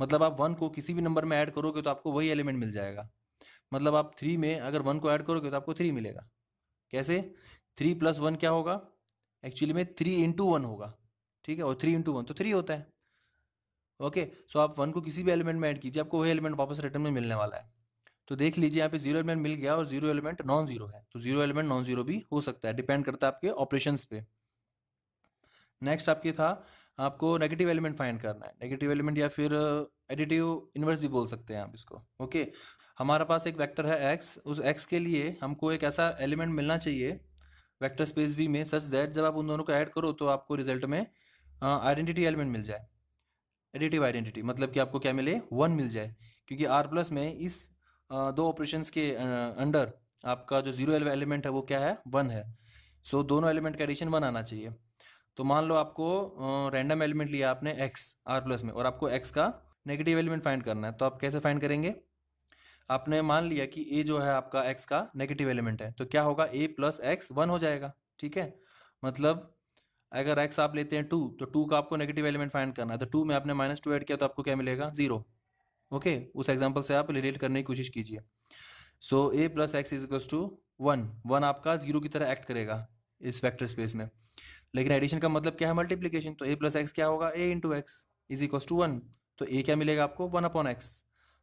मतलब आप वन को किसी भी नंबर में ऐड करोगे तो आपको वही एलिमेंट मिल जाएगा। मतलब आप थ्री में अगर वन को ऐड करोगे तो आपको थ्री मिलेगा। कैसे, थ्री प्लस वन क्या होगा, एक्चुअली में 3 इंटू 1 होगा। ठीक है, और 3 इंटू 1 तो 3 होता है। ओके, सो आप वन को किसी भी एलिमेंट में ऐड कीजिए, आपको वही एलिमेंट वापस रिटर्न में मिलने वाला है। तो देख लीजिए यहाँ पे जीरो एलिमेंट मिल गया और जीरो एलिमेंट नॉन जीरो है, तो जीरो एलिमेंट नॉन जीरो भी हो सकता है, डिपेंड करता है आपके ऑपरेशंस पे। नेक्स्ट आपके था, आपको नेगेटिव एलिमेंट फाइंड करना है, नेगेटिव एलिमेंट या फिर एडिटिव इनवर्स भी बोल सकते हैं आप इसको। ओके, हमारे पास एक वेक्टर है एक्स, उस एक्स के लिए हमको एक ऐसा एलिमेंट मिलना चाहिए वेक्टर स्पेस वी में, सच दैट जब आप उन दोनों को ऐड करो तो आपको रिजल्ट में आइडेंटिटी एलिमेंट मिल जाए। एडिटिव आइडेंटिटी मतलब कि आपको क्या मिले, वन मिल जाए, क्योंकि आर प्लस में इस दो ऑपरेशंस के अंडर आपका जो जीरो एलिमेंट है वो क्या है, वन है। सो दोनों एलिमेंट का एडिशन वन आना चाहिए। तो मान लो आपको रैंडम एलिमेंट लिया आपने एक्स आर प्लस में, और आपको एक्स का नेगेटिव एलिमेंट फाइंड करना है, तो आप कैसे फाइंड करेंगे, आपने मान लिया कि ए जो है आपका एक्स का नेगेटिव एलिमेंट है, तो क्या होगा, ए प्लस एक्स वन हो जाएगा। ठीक है, मतलब अगर एक्स आप लेते हैं टू, तो टू का आपको नेगेटिव एलिमेंट फाइंड करना है, तो टू में आपने -2 ऐड किया तो आपको क्या मिलेगा, जीरो। ओके, उस एग्जाम्पल से आप रिलेट करने की कोशिश कीजिए। So A plus X is equals to one, one आपका जीरो की तरह एक्ट करेगा इस वेक्टर स्पेस में। लेकिन एडिशन का मतलब क्या है, मल्टीप्लीकेशन, तो ए प्लस एक्स क्या होगा, A into X is equals to one. तो ए क्या मिलेगा आपको, वन अपॉन एक्स।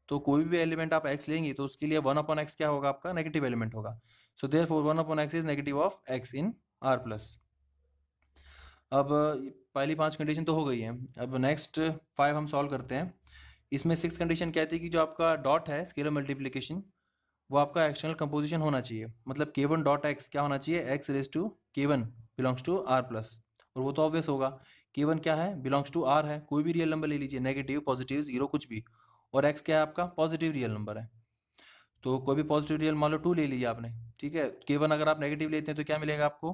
तो कोई भी एलिमेंट आप एक्स लेंगे तो उसके लिए वन अपॉन एक्स क्या होगा, आपका नेगेटिव एलिमेंट होगा। So therefore one upon x is negative of x in are plus. अब पहली पांच कंडीशन तो हो गई है, अब नेक्स्ट फाइव हम सॉल्व करते हैं। इसमें सिक्स कंडीशन कहती है कि जो आपका डॉट है स्केलर मल्टीप्लिकेशन, वो आपका एक्सटर्नल कंपोजिशन होना चाहिए, मतलब k1 डॉट एक्स क्या होना चाहिए, X raise to k1 belongs to R plus. और वो तो ऑब्वियस होगा, k1 क्या है, बिलोंग्स टू आर है, कोई भी रियल नंबर ले लीजिए, नेगेटिव पॉजिटिव जीरो कुछ भी, और एक्स क्या है आपका, पॉजिटिव रियल नंबर है, तो कोई भी पॉजिटिव रियल मान लो टू ले लीजिए आपने। ठीक है, k1 अगर आप नेगेटिव लेते हैं तो क्या मिलेगा आपको,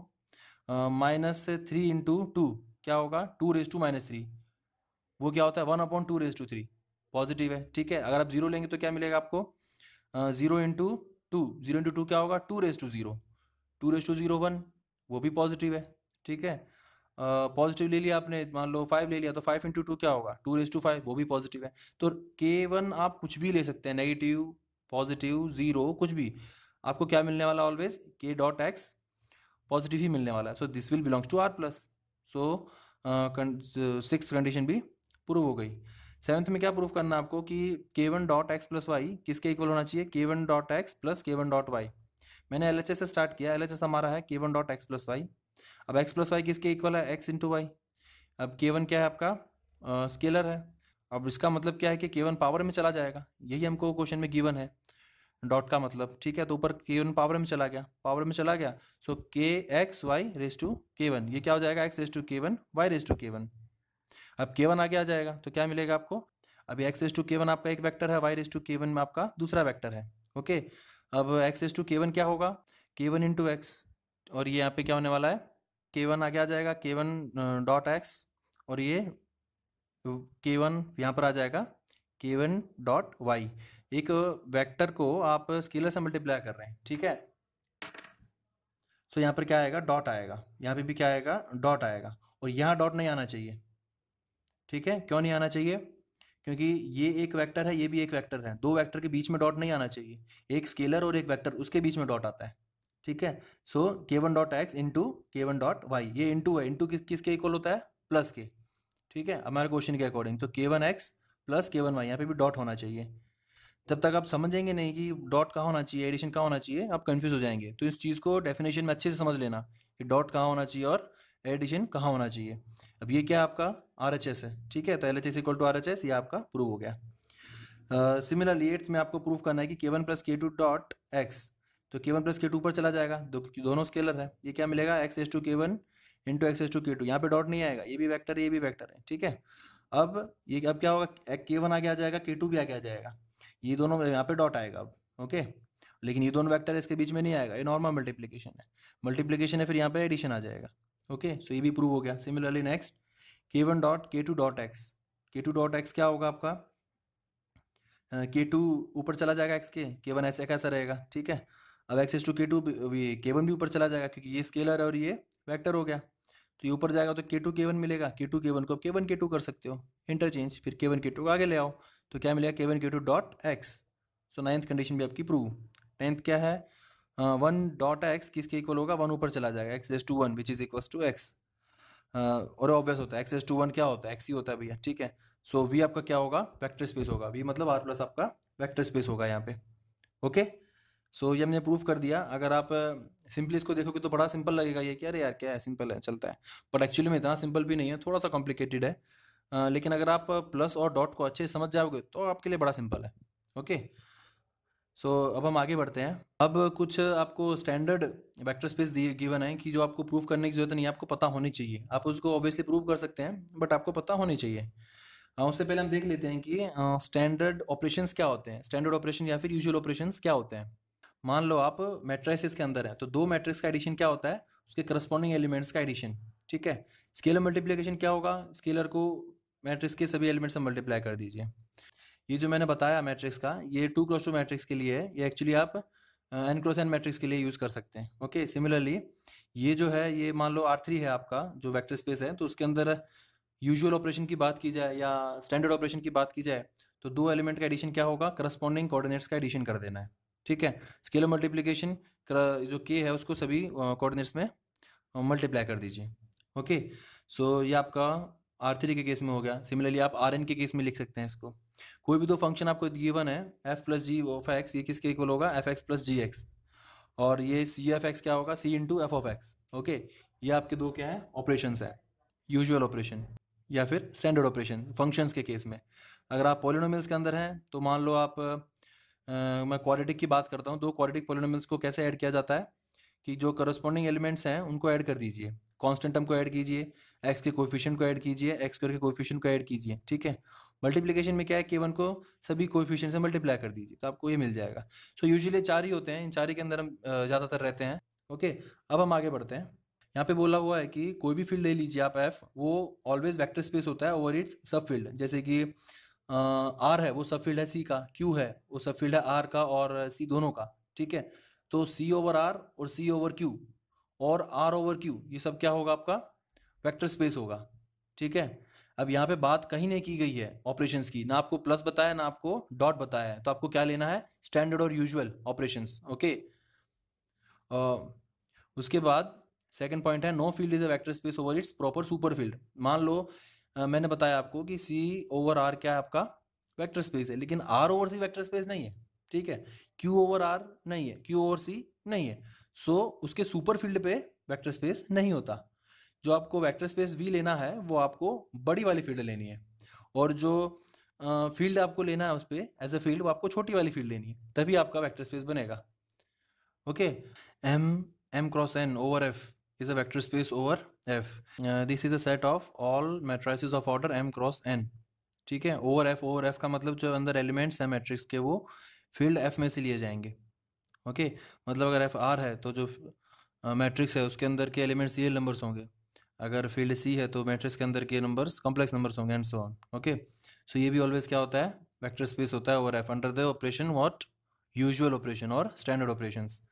-3 इंटू 2 क्या होगा, 2 रेज टू -3, वो क्या होता है, 1/2 रेज टू 3, पॉजिटिव है। ठीक है, अगर आप जीरो लेंगे तो क्या मिलेगा आपको, 0 इंटू 2, 0 इंटू 2 क्या होगा, 2 रेज टू 0, 2 रेज टू 0 1, वो भी पॉजिटिव है। ठीक है, पॉजिटिव ले लिया आपने, मान लो 5 ले लिया, तो 5 इंटू 2 क्या होगा, 2 रेज टू 5, वो भी पॉजिटिव है। तो k1 आप कुछ भी ले सकते हैं, नेगेटिव पॉजिटिव जीरो कुछ भी, आपको क्या मिलने वाला always, k dot X positive ही मिलने वाला है, so this will belongs to R plus. So six condition भी प्रूव हो गई। सेवन्थ में क्या प्रूव करना है आपको कि k1 dot X plus Y किसके इक्वल होना चाहिए, k1 dot X plus k1 dot Y. मैंने LHS से स्टार्ट किया, LHS हमारा है k1 dot X plus Y. अब x प्लस वाई किसके इक्वल है, x इंटू वाई। अब k1 क्या है आपका, स्केलर है। अब इसका मतलब क्या है कि k1 पावर में चला जाएगा, यही हमको क्वेश्चन में गिवन है, डॉट का मतलब, ठीक है। तो ऊपर k1 पावर में चला गया, पावर में चला गया, so k X Y raise to k1, ये क्या हो जाएगा, x raise to k1 y raise to k1। अब k1 आगे आ जाएगा तो क्या मिलेगा आपको, अभी x रेस टू k1 आपका एक वेक्टर है, y रेस टू k1 में आपका दूसरा वेक्टर है, ओके। अब x रेस टू k1 क्या होगा, k1 इंटू एक्स, और ये यहाँ पे क्या होने वाला है, k1 आगे आ जाएगा, k1 डॉट एक्स, और ये k1 यहाँ पर आ जाएगा k1 डॉट वाई। एक वेक्टर को आप स्केलर से मल्टीप्लाई कर रहे हैं, ठीक है। सो यहाँ पर क्या आएगा, डॉट आएगा, यहाँ पे भी क्या आएगा, डॉट आएगा, और यहाँ डॉट नहीं आना चाहिए, ठीक है। क्यों नहीं आना चाहिए, क्योंकि ये एक वेक्टर है, ये भी एक वेक्टर है, दो वेक्टर के बीच में डॉट नहीं आना चाहिए, एक स्केलर और एक वेक्टर उसके बीच में डॉट आता है, ठीक है। So k1 dot X into k1 dot Y, ये इंटू है, इंटू किसके इक्वल होता है, प्लस के, ठीक है, हमारे क्वेश्चन के अकॉर्डिंग। तो k1 x plus k1 Y, यहाँ पे भी डॉट होना चाहिए। जब तक आप समझेंगे नहीं कि डॉट कहाँ होना चाहिए, एडिशन कहाँ होना चाहिए, आप कंफ्यूज हो जाएंगे। तो इस चीज़ को डेफिनेशन में अच्छे से समझ लेना कि डॉट कहाँ होना चाहिए और एडिशन कहाँ होना चाहिए। अब ये क्या आपका RHS है, ठीक है, तो LHS इक्वल टू RHS, ये आपका प्रूव हो गया। सिमिलरली एट्थ में आपको प्रूव करना है कि k1 plus k2 dot x, तो k1 प्लस k2 ऊपर चला जाएगा, दोनों स्केलर है, ये क्या मिलेगा, x raise to k1 into X raise to k2, यहाँ पे डॉट नहीं आएगा, ये भी वेक्टर है, ये भी वेक्टर है, ठीक है। अब ये अब क्या होगा, k1 आगे आ जाएगा, k2 भी आगे आ जाएगा, ये दोनों यहाँ पे डॉट आएगा अब, ओके। लेकिन ये दोनों वेक्टर इसके बीच में नहीं आएगा, ये नॉर्मल मल्टीप्लिकेशन है, फिर यहाँ पे एडिशन आ जाएगा, ओके। सो ये भी प्रूव हो गया। Similarly next k1 dot k2 dot x, k2 dot x क्या होगा आपका, k2 ऊपर चला जाएगा x के, k1 ऐसे कैसा रहेगा, ठीक है। अब x raise to k2 k1 भी ऊपर चला जाएगा, क्योंकि ये स्केलर है और ये वेक्टर हो गया, तो ये ऊपर जाएगा तो k2 k1 मिलेगा, k2 k1 को k1 k2 कर सकते हो इंटरचेंज, फिर k1 k2 को आगे ले आओ, तो क्या मिलेगा, k1 k2 dot x. So ninth condition भी आपकी प्रूव। टेंथ क्या है, 1 डॉट एक्स किसके इक्वल होगा, 1 ऊपर चला जाएगा, x raise to 1 which is equal to X, और ऑब्वियस होता है x एस टू 1 क्या होता है, x ही होता है भैया, ठीक है। सो v आपका क्या होगा, वेक्टर स्पेस होगा, v मतलब r प्लस आपका वेक्टर स्पेस होगा यहाँ पे, ओके। सो ये हमने प्रूव कर दिया। अगर आप सिंपली इसको देखोगे तो बड़ा सिंपल लगेगा ये, कि अरे यार क्या है, सिंपल है, चलता है, बट एक्चुअली में इतना सिंपल भी नहीं है, थोड़ा सा कॉम्प्लिकेटेड है। लेकिन अगर आप प्लस और डॉट को अच्छे से समझ जाओगे तो आपके लिए बड़ा सिंपल है, ओके। सो अब हम आगे बढ़ते हैं। अब कुछ आपको स्टैंडर्ड वेक्टर स्पेस दिए गिवन है कि जो आपको प्रूव करने की जरूरत नहीं है, आपको पता होनी चाहिए। आप उसको ऑब्वियसली प्रूव कर सकते हैं, बट आपको पता होनी चाहिए। उससे पहले हम देख लेते हैं कि स्टैंडर्ड ऑपरेशंस क्या होते हैं, स्टैंडर्ड ऑपरेशन या फिर यूजुअल ऑपरेशंस क्या होते हैं। मान लो आप मैट्रिसेस के अंदर है, तो दो मैट्रिक्स का एडिशन क्या होता है, उसके करस्पॉन्डिंग एलिमेंट्स का एडिशन, ठीक है। स्केलर मल्टीप्लिकेशन क्या होगा, स्केलर को मैट्रिक्स के सभी एलिमेंट्स से मल्टीप्लाई कर दीजिए। ये जो मैंने बताया मैट्रिक्स का, ये 2x2 मैट्रिक्स के लिए है, ये एक्चुअली आप n×n मैट्रिक्स के लिए यूज़ कर सकते हैं, ओके। सिमिलरली ये जो है, ये मान लो R3 है आपका जो वेक्टर स्पेस है, तो उसके अंदर यूजुअल ऑपरेशन की बात की जाए या स्टैंडर्ड ऑपरेशन की बात की जाए, तो दो एलिमेंट का एडिशन क्या होगा, करस्पॉन्डिंग कोऑर्डिनेट्स का एडिशन कर देना है, ठीक है। स्केलर मल्टीप्लिकेशन जो k है उसको सभी कोऑर्डिनेट्स में मल्टीप्लाई कर दीजिए, ओके। सो ये आपका R3 के केस में हो गया। सिमिलरली आप Rn के केस में लिख सकते हैं इसको। कोई भी दो फंक्शन आपको गिवन है f plus G of X, ये किसके इक्वल होगा, F X plus G X, और ये सी एफ एक्स क्या होगा, C into F of X, okay. ये आपके दो क्या है, ऑपरेशंस है, यूजुअल ऑपरेशन या फिर स्टैंडर्ड ऑपरेशन फंक्शंस के केस में। अगर आप पॉलिनोमियल्स के अंदर हैं तो मान लो आप मैं क्वाड्रेटिक की बात करता हूँ, दो क्वाड्रेटिक पॉलिनोमियल्स को कैसे ऐड किया जाता है कि जो करस्पॉन्डिंग एलिमेंट्स हैं उनको ऐड कर दीजिए, कांस्टेंट टर्म को ऐड कीजिए, एक्स के कोएफिशिएंट को ऐड कीजिए, एक्स स्क्वायर के कोएफिशिएंट को ऐड कीजिए, ठीक है। मल्टीप्लिकेशन में क्या है, k1 को सभी कोएफिशिएंट से मल्टीप्लाई कर दीजिए, तो आपको ये मिल जाएगा। सो यूजुअली चार ही होते हैं, इन चार ही के अंदर हम ज़्यादातर रहते हैं, ओके। अब हम आगे बढ़ते हैं। यहाँ पे बोला हुआ है कि कोई भी फील्ड ले लीजिए आप f, वो ऑलवेज वेक्टर स्पेस होता है ओवर इट्स सब फील्ड। जैसे कि r है वो सब फील्ड है c का, q है वो सब फील्ड है r का और c दोनों का, ठीक है। तो c ओवर r और c ओवर q और r ओवर q, ये सब क्या होगा आपका, वेक्टर स्पेस होगा, ठीक है। अब यहाँ पे बात कहीं नहीं की गई है ऑपरेशंस की, ना आपको प्लस बताया ना आपको डॉट बताया है, तो आपको क्या लेना है, स्टैंडर्ड और यूजुअल ऑपरेशंस, ओके। उसके बाद सेकंड पॉइंट है know field is a vector space over it's proper super field. मान लो मैंने बताया आपको कि सी ओवर आर क्या है आपका वेक्टर स्पेस है, लेकिन R over C vector space नहीं है, ठीक है। क्यू ओवर आर नहीं है, क्यू ओवर सी नहीं है, सो उसके सुपर फील्ड पे वेक्टर स्पेस नहीं होता। जो आपको वेक्टर स्पेस वी लेना है वो आपको बड़ी वाली फील्ड लेनी है, और जो फील्ड आपको लेना है उस पर एज ए फील्ड वो आपको छोटी वाली फील्ड लेनी है, तभी आपका वेक्टर स्पेस बनेगा। Okay, M M cross N over F is a vector space over F. This is a set of all matrices of order m cross n, ठीक है। ओवर एफ का मतलब जो अंदर एलिमेंट्स हैं मैट्रिक्स के वो फील्ड एफ में से लिए जाएंगे। ओके, मतलब अगर एफ आर है तो जो मैट्रिक्स है उसके अंदर के एलिमेंट्स रियल नंबर्स होंगे, अगर फील्ड सी है तो मैट्रिक्स के अंदर के नंबर्स कॉम्प्लेक्स नंबर्स होंगे and so on. Okay, so ये भी ऑलवेज क्या होता है वेक्टर स्पेस होता है over F under the operation what usual operation और स्टैंडर्ड ऑपरेशंस।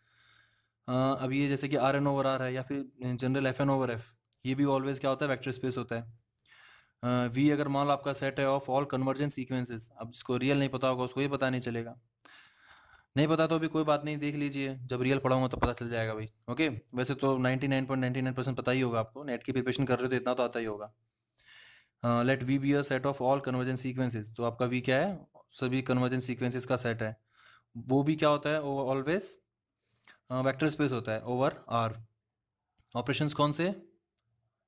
अब ये जैसे कि आर एन ओवर आर है या फिर general F N over F, ये भी ऑलवेज क्या होता है वेक्टर स्पेस होता है। वी अगर मान लो आपका सेट है ऑफ ऑल कन्वर्जेंट सीक्वेंसेस, अब जिसको रियल नहीं पता होगा उसको ये पता नहीं चलेगा, नहीं पता तो भी कोई बात नहीं, देख लीजिए जब रियल पढ़ाऊंगा तो पता चल जाएगा भाई। ओके, वैसे तो 99.99% पता ही होगा आपको, नेट की प्रिपरेशन कर रहे हो तो इतना तो आता ही होगा। Let V be a set of all convergent sequences, तो आपका वी क्या है सभी कन्वर्जेंट सीक्वेंसेस का सेट है, वो भी क्या होता है ऑलवेज वेक्टर स्पेस होता है ओवर आर। ऑपरेशंस कौन से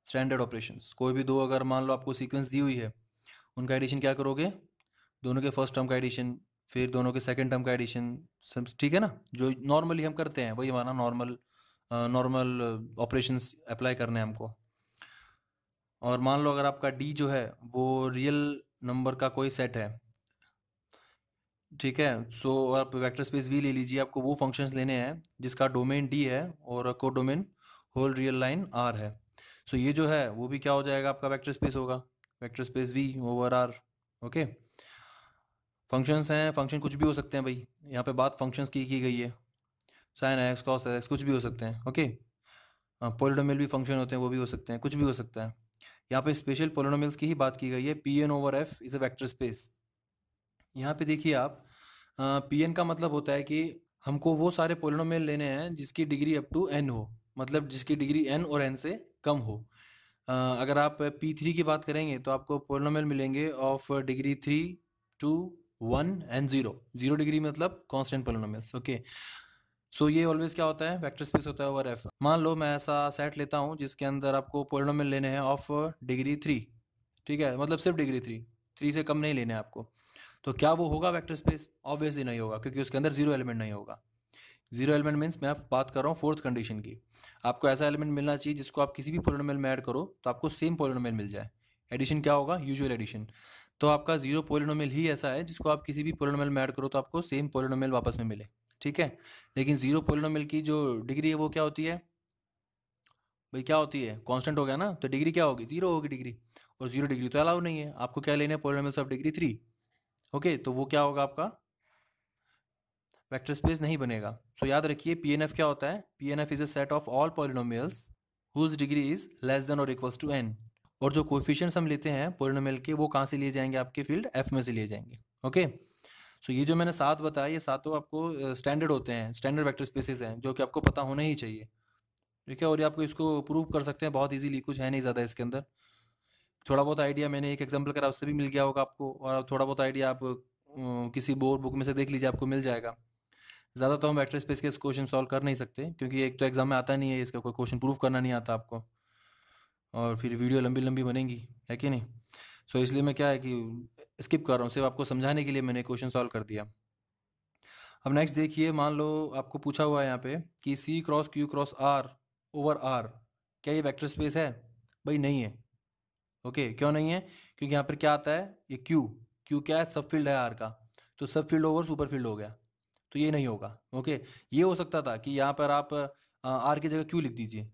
स्टैंडर्ड ऑपरेशंस, कोई भी दो अगर मान लो आपको सीक्वेंस दी हुई है उनका एडिशन क्या करोगे, दोनों के फर्स्ट टर्म का एडिशन फिर दोनों के सेकंड टर्म का एडिशन, सब ठीक है ना, जो नॉर्मली हम करते हैं वही हमारा नॉर्मल ऑपरेशंस अप्लाई करने हैं हमको। और मान लो अगर आपका डी जो है वो रियल नंबर का कोई सेट है, ठीक है, सो आप वेक्टर स्पेस वी ले लीजिए, आपको वो फंक्शंस लेने हैं जिसका डोमेन डी है और codomain whole real line R है। सो ये जो है वो भी क्या हो जाएगा आपका वेक्टर स्पेस होगा, vector space V over R. Okay, functions हैं, फंक्शन कुछ भी हो सकते हैं भाई, यहाँ पे बात फंक्शंस की गई है, साइन एक्स कॉस एक्स कुछ भी हो सकते हैं। ओके, पॉलिनोमियल भी फंक्शन होते हैं, वो भी हो सकते हैं, कुछ भी हो सकता है। यहाँ पे स्पेशल पॉलिनोमियल्स की ही बात की गई है, P N over F is a vector space. यहाँ पे देखिए आप, पी एन का मतलब होता है कि हमको वो सारे पॉलिनोमियल लेने हैं जिसकी डिग्री अप टू एन हो, मतलब जिसकी डिग्री एन और एन से कम हो। अगर आप पी थ्री की बात करेंगे तो आपको पॉलिनोमियल मिलेंगे ऑफ डिग्री 3 2 1 एंड 0, 0 डिग्री मतलब कांस्टेंट पॉलिनोमियल्स। ओके, सो ये ऑलवेज क्या होता है वेक्टर स्पेस होता है ओवर एफ। मान लो मैं ऐसा सेट लेता हूँ जिसके अंदर आपको पॉलिनोमियल लेने हैं ऑफ डिग्री 3, ठीक है, मतलब सिर्फ डिग्री 3 से कम नहीं लेने हैं आपको, तो क्या वो होगा वेक्टर स्पेस? ऑब्वियसली नहीं होगा, क्योंकि उसके अंदर जीरो एलिमेंट नहीं होगा। जीरो एलिमेंट मीन्स मैं बात कर रहा हूँ फोर्थ कंडीशन की, आपको ऐसा एलिमेंट मिलना चाहिए जिसको आप किसी भी पॉलिनोमियल में ऐड करो तो आपको सेम पॉलिनोमियल मिल जाए। एडिशन क्या होगा? Usual addition. तो आपका जीरो पॉलिनोमियल ही ऐसा है जिसको आप किसी भी पॉलिनोमियल में ऐड करो तो आपको सेम पॉलिनोमियल वापस में मिले, ठीक है। लेकिन जीरो पॉलिनोमियल की जो डिग्री है वो क्या होती है भाई? क्या होती है? कांस्टेंट हो गया ना, तो डिग्री क्या होगी? जीरो होगी डिग्री, और जीरो डिग्री तो अलाउ नहीं है। आपको क्या लेने हैं? Polynomials of degree 3। ओके, तो वो क्या होगा आपका? वेक्टर स्पेस नहीं बनेगा। सो याद रखिए पी एन एफ क्या होता है? P N F is a set of all polynomials whose degree is less than और इक्वल्स टू एन। और जो कोएफिशिएंट्स हम लेते हैं पॉलिनोमियल के वो कहाँ से लिए जाएंगे? आपके फील्ड एफ में से लिए जाएंगे। ओके, सो ये जो मैंने सात बताया ये सातों आपको स्टैंडर्ड होते हैं, स्टैंडर्ड वेक्टर स्पेसेस हैं जो कि आपको पता होना ही चाहिए, ठीक है। और ये आपको इसको प्रूव कर सकते हैं बहुत इजीली, कुछ है नहीं ज़्यादा इसके अंदर। थोड़ा बहुत आइडिया मैंने एक एग्जांपल करा उससे भी मिल गया होगा आपको, और थोड़ा बहुत आइडिया आप किसी बोर्ड बुक में से देख लीजिए, आपको मिल जाएगा। ज़्यादा तो हम वेक्टर स्पेस के क्वेश्चन सॉल्व कर नहीं सकते, क्योंकि एक तो एग्जाम में आता नहीं है, इसका कोई क्वेश्चन प्रूव करना नहीं आता आपको, और फिर वीडियो लंबी लंबी बनेगी, है कि नहीं। सो इसलिए मैं क्या है कि स्किप कर रहा हूँ, सिर्फ आपको समझाने के लिए मैंने क्वेश्चन सॉल्व कर दिया। अब नेक्स्ट देखिए, मान लो आपको पूछा हुआ है यहाँ पे कि C cross Q cross R over R, क्या ये वेक्टर स्पेस है? भाई नहीं है। ओके, क्यों नहीं है? क्योंकि यहाँ पर क्या आता है, ये क्यू, क्यू क्या है? सब फील्ड है आर का, तो सब फील्ड ओवर सुपर फील्ड हो गया, तो ये नहीं होगा। ओके, ये हो सकता था कि यहाँ पर आप आर की जगह क्यू लिख दीजिए।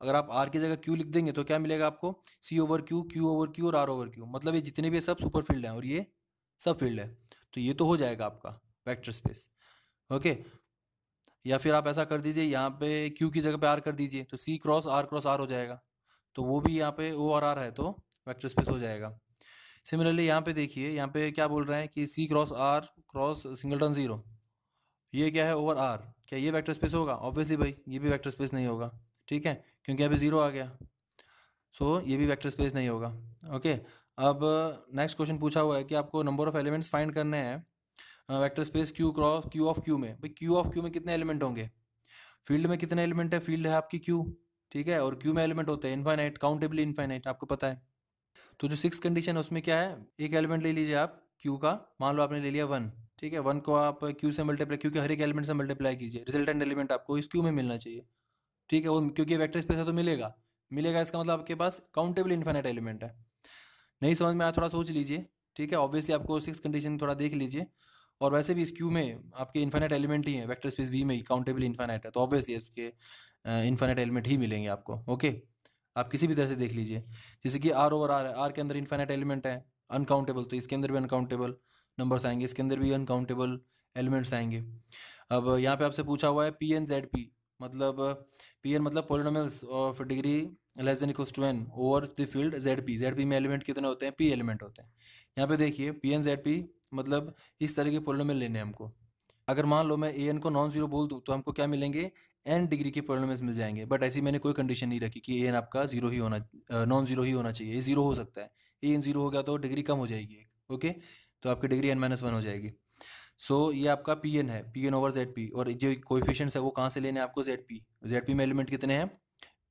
अगर आप आर की जगह क्यू लिख देंगे तो क्या मिलेगा आपको? C over Q, Q over Q और आर ओवर क्यू, मतलब ये जितने भी सब सुपर फील्ड हैं और ये सब फील्ड है, तो ये तो हो जाएगा आपका वेक्टर स्पेस। ओके, या फिर आप ऐसा कर दीजिए, यहाँ पे क्यू की जगह पे आर कर दीजिए, तो सी क्रॉस आर हो जाएगा, तो वो भी यहाँ पे ओ आर है तो वेक्टर स्पेस हो जाएगा। सिमिलरली यहाँ पे देखिए, यहाँ पे क्या बोल रहे हैं कि C cross R cross singleton zero, ये क्या है? ओवर आर, क्या ये वेक्टर स्पेस होगा? ऑब्वियसली भाई ये भी वेक्टर स्पेस नहीं होगा, ठीक है, क्योंकि यहाँ पे 0 आ गया। सो ये भी वेक्टर स्पेस नहीं होगा। ओके, अब नेक्स्ट क्वेश्चन पूछा हुआ है कि आपको नंबर ऑफ एलिमेंट्स फाइंड करने हैं vector space Q cross Q of Q में। भाई क्यू ऑफ क्यू में कितने एलिमेंट होंगे? फील्ड में कितने एलिमेंट है? फील्ड है आपकी क्यू, ठीक है, और क्यू में एलिमेंट होते हैं इनफाइनाइट, काउंटेबली इनफाइनाइट, आपको पता है। तो जो 6 कंडीशन है उसमें क्या है, एक एलिमेंट ले लीजिए आप क्यू का, मान लो आपने ले लिया 1, ठीक है, 1 को आप क्यू से मल्टीप्लाई, क्योंकि हर एक एलिमेंट से मल्टीप्लाई कीजिए, रिजल्टेंट एलिमेंट आपको इस क्यू में मिलना चाहिए, ठीक है, वो क्योंकि वेक्टर स्पेस है तो मिलेगा। मिलेगा इसका मतलब आपके पास काउंटेबल इनफाइनाइट एलिमेंट है। नहीं समझ में आया थोड़ा सोच लीजिए, ठीक है, ऑब्वियसली आपको 6 कंडीशन थोड़ा देख लीजिए। और वैसे भी इस क्यू में आपके इनफाइनाइट एलिमेंट ही है, वेक्टर स्पेस वी में ही काउंटेबल इनफाइनाइट है, तो ऑब्वियसली इसके इनफाइनाइट एलिमेंट ही मिलेंगे आपको। ओके, आप किसी भी तरह से देख लीजिए, जैसे कि आर ओवर आर है, आर के अंदर इनफाइनाइट एलिमेंट है अनकाउंटेबल, तो इसके अंदर भी अनकाउंटेबल नंबर्स आएंगे, इसके अंदर भी अनकाउंटेबल एलिमेंट्स आएंगे। अब यहाँ पे आपसे पूछा हुआ है पी एन जेड पी, मतलब पी एन मतलब polynomials of degree less than equals to N over the field Z P. Z P में एलिमेंट कितने होते हैं? पी एलिमेंट होते हैं। यहाँ पे देखिए पी एन जेड पी मतलब इस तरह के पोलिनोमियल लेने हैं हमको। अगर मान लो मैं ए एन को नॉन जीरो बोल दूँ तो हमको क्या मिलेंगे? एन डिग्री के पोलिनोमियल्स मिल जाएंगे। बट ऐसी मैंने कोई कंडीशन नहीं रखी कि ए एन आपका जीरो ही होना, नॉन जीरो ही होना चाहिए। ये जीरो हो सकता है, ए एन जीरो हो गया तो डिग्री कम हो जाएगी। ओके, तो आपकी डिग्री एन माइनस वन हो जाएगी। सो ये आपका पी एन है, P N over Z P, और जो कोएफिशिएंट्स है वो कहाँ से लेने हैं आपको? Z P. जेड पी में एलिमेंट कितने हैं?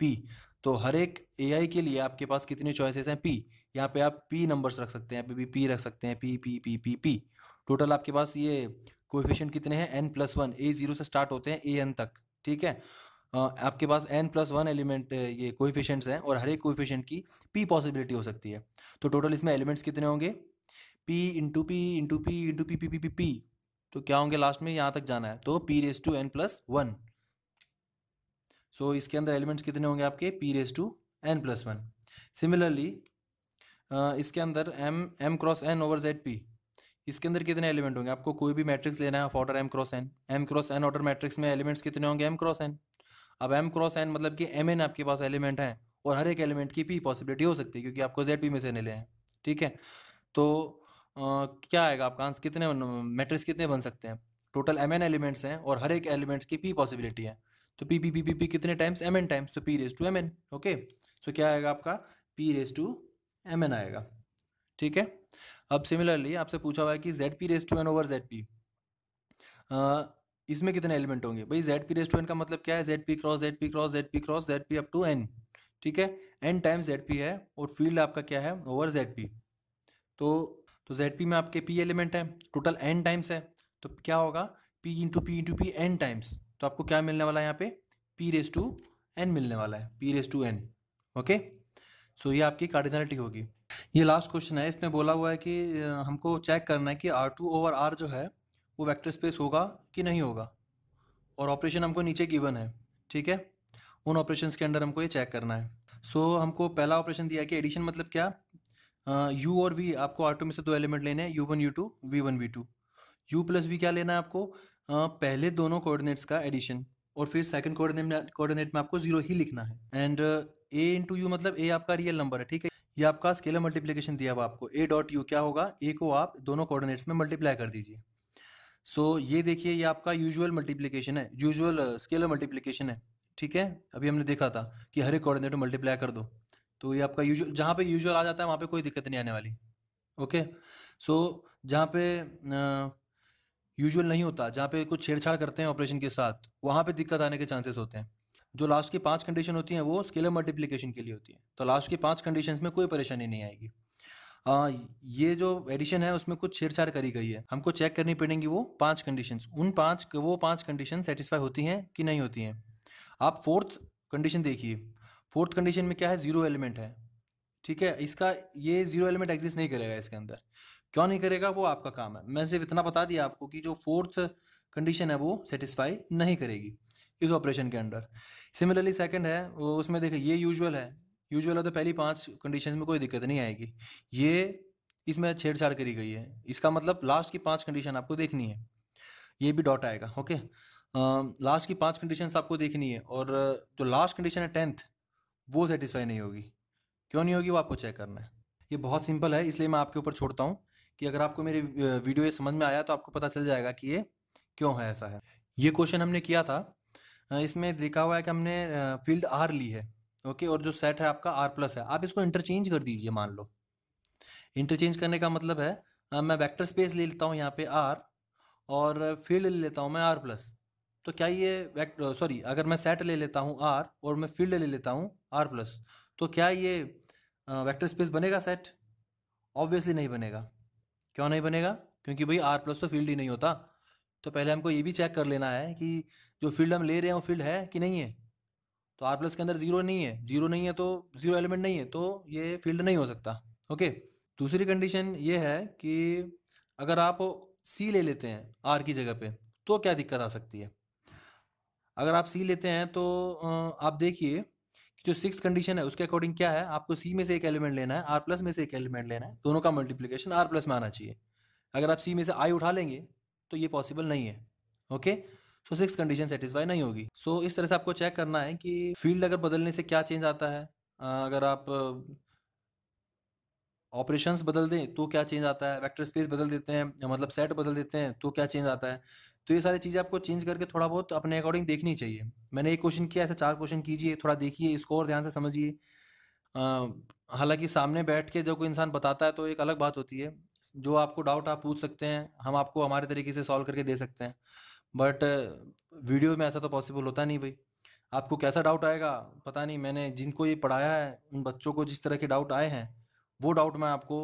पी। तो हर एक ए आई के लिए आपके पास कितनी चॉइसेस हैं? पी। यहाँ पे आप पी नंबर्स रख सकते हैं, यहाँ पे भी पी रख सकते हैं, P P P P P. Total आपके पास ये कोएफिशिएंट कितने हैं? N plus one. A zero से स्टार्ट होते हैं ए एन तक, ठीक है। आपके पास एन प्लस वन एलिमेंट ये कोएफिशिएंट्स हैं, और हर एक कोएफिशिएंट की पी पॉसिबिलिटी हो सकती है। तो टोटल इसमें एलिमेंट्स कितने होंगे? P into P into P into P P P P P. तो क्या होंगे लास्ट में? यहाँ तक जाना है तो p raise to n plus one. So इसके अंदर एलिमेंट्स कितने होंगे आपके? P raise to n plus one. Similarly इसके अंदर m cross N over Z p, इसके अंदर कितने एलिमेंट होंगे? आपको कोई भी मैट्रिक्स लेना है of order M cross N order matrix में एलिमेंट्स कितने होंगे? M cross N. अब एम क्रॉस एन मतलब कि एम एन आपके पास एलिमेंट है, और हर एक एलिमेंट की पी पॉसिबिलिटी हो सकती है, क्योंकि आपको जेड पी में से ले हैं, ठीक है। तो क्या आएगा आपका आंसर? कितने मैट्रिक्स कितने बन सकते हैं? टोटल एम एन एलिमेंट्स हैं, और हर एक एलिमेंट्स की पी पॉसिबिलिटी है, तो p P P P p कितने टाइम्स? एम एन टाइम्स, तो p raise to m n. Okay, so क्या आएगा आपका? P raise to m n आएगा, ठीक है। अब सिमिलरली आपसे पूछा हुआ है कि Z P raise to N over Z P, इसमें कितने एलिमेंट होंगे? भाई Z P raise to N का मतलब क्या है? Z P cross Z P cross Z P cross Z P up to N, ठीक है। एन टाइम्स जेड पी है, और फील्ड आपका क्या है? Over Z P. तो जेड पी में आपके पी एलिमेंट है, टोटल एन टाइम्स है, तो क्या होगा? P into P into P N times. तो आपको क्या मिलने वाला है यहाँ पे? पी रेस टू एन मिलने वाला है, p raise to n. Okay, so ये आपकी कार्डिनलिटी होगी। ये लास्ट क्वेश्चन है, इसमें बोला हुआ है कि हमको चेक करना है कि आर टू ओवर आर जो है वो वेक्टर स्पेस होगा कि नहीं होगा, और ऑपरेशन हमको नीचे गिवन है, ठीक है। उन ऑपरेशंस के अंडर हमको ये चेक करना है। सो हमको पहला ऑपरेशन दिया है कि एडिशन मतलब क्या? यू और वी, आपको आर टू में से दो एलिमेंट लेने हैं, U one U two, V one V two. U plus V क्या लेना है आपको? पहले दोनों कोऑर्डिनेट्स का एडिशन, और फिर सेकंड कोऑर्डिनेट में आपको जीरो ही लिखना है। एंड ए इंटू यू मतलब ए आपका रियल नंबर है, ठीक है। ये आपका स्केलर मल्टीप्लिकेशन दिया हुआ आपको, ए डॉट यू क्या होगा? ए को आप दोनों कोऑर्डिनेट्स में मल्टीप्लाई कर दीजिए। सो ये देखिए ये आपका यूजुअल मल्टीप्लिकेशन है, यूजुअल स्केलर मल्टीप्लिकेशन है, ठीक है। अभी हमने देखा था कि हर एक कोऑर्डिनेट में मल्टीप्लाई कर दो, तो ये आपका यूजुअल, जहाँ पे यूजुअल आ जाता है वहाँ पे कोई दिक्कत नहीं आने वाली। ओके, सो जहाँ पे यूजुअल नहीं होता, जहाँ पे कुछ छेड़छाड़ करते हैं ऑपरेशन के साथ, वहाँ पे दिक्कत आने के चांसेस होते हैं। जो लास्ट की 5 कंडीशन होती हैं वो स्केलर मल्टीप्लिकेशन के लिए होती है, तो लास्ट की 5 कंडीशंस में कोई परेशानी नहीं आएगी। ये जो एडिशन है उसमें कुछ छेड़छाड़ करी गई है, हमको चेक करनी पड़ेंगी वो 5 कंडीशंस। वो 5 कंडीशन सेटिस्फाई होती हैं कि नहीं होती हैं। आप फोर्थ कंडीशन देखिए, फोर्थ कंडीशन में क्या है? जीरो एलिमेंट है, ठीक है। इसका ये जीरो एलिमेंट एग्जिस्ट नहीं करेगा इसके अंदर। क्यों नहीं करेगा वो आपका काम है, मैं सिर्फ इतना बता दिया आपको कि जो फोर्थ कंडीशन है वो सेटिस्फाई नहीं करेगी इस ऑपरेशन के अंडर। सिमिलरली सेकंड है वो, उसमें देखिए ये यूजुअल है, यूजुअल है तो पहली 5 कंडीशंस में कोई दिक्कत नहीं आएगी। ये इसमें छेड़छाड़ करी गई है, इसका मतलब लास्ट की 5 कंडीशन आपको देखनी है, ये भी डॉट आएगा। ओके, लास्ट की 5 कंडीशंस आपको देखनी है, और जो लास्ट कंडीशन है 10th, वो सेटिस्फाई नहीं होगी। क्यों नहीं होगी वो आपको चेक करना है। ये बहुत सिंपल है, इसलिए मैं आपके ऊपर छोड़ता हूँ कि अगर आपको मेरी वीडियो ये समझ में आया तो आपको पता चल जाएगा कि ये क्यों है ऐसा है। ये क्वेश्चन हमने किया था, इसमें लिखा हुआ है कि हमने फील्ड आर ली है, ओके, और जो सेट है आपका आर प्लस है, आप इसको इंटरचेंज कर दीजिए। मान लो इंटरचेंज करने का मतलब है मैं वेक्टर स्पेस ले लेता हूँ यहाँ पे आर, और फील्ड ले लेता हूँ मैं आर प्लस। तो क्या ये सॉरी, अगर मैं सेट ले लेता हूँ आर और मैं फील्ड ले लेता हूँ आर प्लस, तो क्या ये वेक्टर स्पेस बनेगा सेट? ऑब्वियसली नहीं बनेगा। क्यों नहीं बनेगा? क्योंकि भाई आर प्लस तो फील्ड ही नहीं होता। तो पहले हमको ये भी चेक कर लेना है कि जो फील्ड हम ले रहे हैं वो फील्ड है कि नहीं है। तो आर प्लस के अंदर जीरो नहीं है, जीरो नहीं है तो जीरो एलिमेंट नहीं है, तो ये फील्ड नहीं हो सकता। ओके। दूसरी कंडीशन ये है कि अगर आप सी ले लेते हैं आर की जगह पे, तो क्या दिक्कत आ सकती है? अगर आप सी लेते हैं तो आप देखिए कि जो सिक्स कंडीशन है उसके अकॉर्डिंग क्या है, आपको सी में से एक एलिमेंट लेना है, आर प्लस में से एक एलिमेंट लेना है, दोनों का मल्टीप्लीकेशन आर प्लस में आना चाहिए। अगर आप सी में से आई उठा लेंगे तो ये पॉसिबल नहीं है। ओके। सो सिक्स कंडीशन सेटिस्फाई नहीं होगी। सो इस तरह से आपको चेक करना है कि फील्ड अगर बदलने से क्या चेंज आता है। अगर आप ऑपरेशंस बदल दें तो क्या चेंज आता है, वेक्टर स्पेस बदल देते हैं मतलब सेट बदल देते हैं तो क्या चेंज आता है। तो ये सारी चीज़ें आपको चेंज करके थोड़ा बहुत अपने अकॉर्डिंग देखनी चाहिए। मैंने एक क्वेश्चन किया, ऐसे 4 क्वेश्चन कीजिए, थोड़ा देखिए इसको और ध्यान से समझिए। हालाँकि सामने बैठ के जब कोई इंसान बताता है तो एक अलग बात होती है। जो आपको डाउट आप पूछ सकते हैं, हम आपको हमारे तरीके से सॉल्व करके दे सकते हैं। बट वीडियो में ऐसा तो पॉसिबल होता नहीं भाई। आपको कैसा डाउट आएगा पता नहीं। मैंने जिनको ये पढ़ाया है उन बच्चों को जिस तरह के डाउट आए हैं, वो डाउट मैं आपको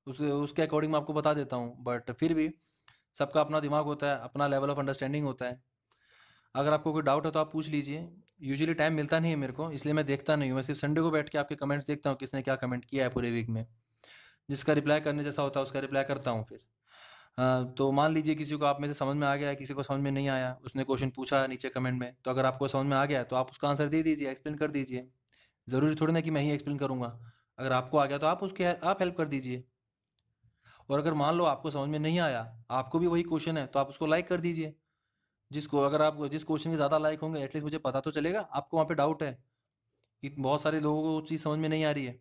उसके अकॉर्डिंग मैं आपको बता देता हूँ। बट फिर भी सबका अपना दिमाग होता है, अपना लेवल ऑफ अंडरस्टैंडिंग होता है। अगर आपको कोई डाउट है तो आप पूछ लीजिए। यूजुअली टाइम मिलता नहीं है मेरे को, इसलिए मैं देखता नहीं हूँ। मैं सिर्फ संडे को बैठ के आपके कमेंट्स देखता हूँ, किसने क्या कमेंट किया है पूरे वीक में। जिसका रिप्लाई करने जैसा होता है उसका रिप्लाई करता हूँ फिर। तो मान लीजिए किसी को आप में से समझ में आ गया है, किसी को समझ में नहीं आया, उसने क्वेश्चन पूछा है नीचे कमेंट में, तो अगर आपको समझ में आ गया है तो आप उसका आंसर दे दीजिए, एक्सप्लेन कर दीजिए। ज़रूरी थोड़ी ना कि मैं ही एक्सप्लेन करूँगा। अगर आपको आ गया तो आप उसके आप हेल्प कर दीजिए। और अगर मान लो आपको समझ में नहीं आया, आपको भी वही क्वेश्चन है, तो आप उसको लाइक कर दीजिए। जिसको अगर आप जिस क्वेश्चन के ज़्यादा लाइक होंगे, एटलीस्ट मुझे पता तो चलेगा आपको वहाँ पे डाउट है कि बहुत सारे लोगों को वो चीज़ समझ में नहीं आ रही है।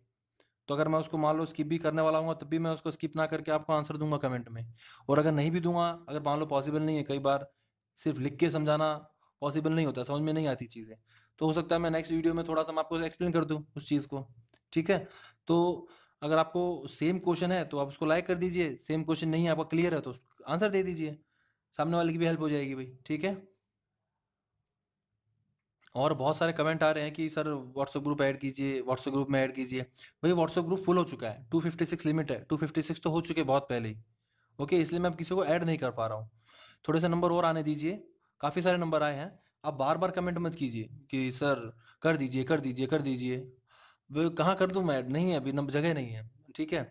तो अगर मैं उसको मान लो स्किप भी करने वाला हूँ तब भी मैं उसको स्किप ना करके आपको आंसर दूंगा कमेंट में। और अगर नहीं भी दूंगा, अगर मान लो पॉसिबल नहीं है, कई बार सिर्फ लिख के समझाना पॉसिबल नहीं होता, समझ में नहीं आती चीज़ें, तो हो सकता है मैं नेक्स्ट वीडियो में थोड़ा सा मैं आपको एक्सप्लेन कर दूँ उस चीज़ को। ठीक है। तो अगर आपको सेम क्वेश्चन है तो आप उसको लाइक कर दीजिए, सेम क्वेश्चन नहीं है आपका क्लियर है तो आंसर दे दीजिए, सामने वाले की भी हेल्प हो जाएगी भाई। ठीक है। और बहुत सारे कमेंट आ रहे हैं कि सर व्हाट्सएप ग्रुप ऐड कीजिए, व्हाट्सएप ग्रुप में ऐड कीजिए। भाई व्हाट्सएप ग्रुप फुल हो चुका है, 256 लिमिट है, 256 तो हो चुके बहुत पहले ही। ओके, इसलिए मैं अब किसी को ऐड नहीं कर पा रहा हूँ। थोड़े से नंबर और आने दीजिए। काफ़ी सारे नंबर आए हैं। आप बार बार कमेंट मत कीजिए कि सर कर दीजिए कर दीजिए कर दीजिए। वो कहाँ कर दूँ मैं ऐड? नहीं है अभी, नंबर जगह नहीं है। ठीक है।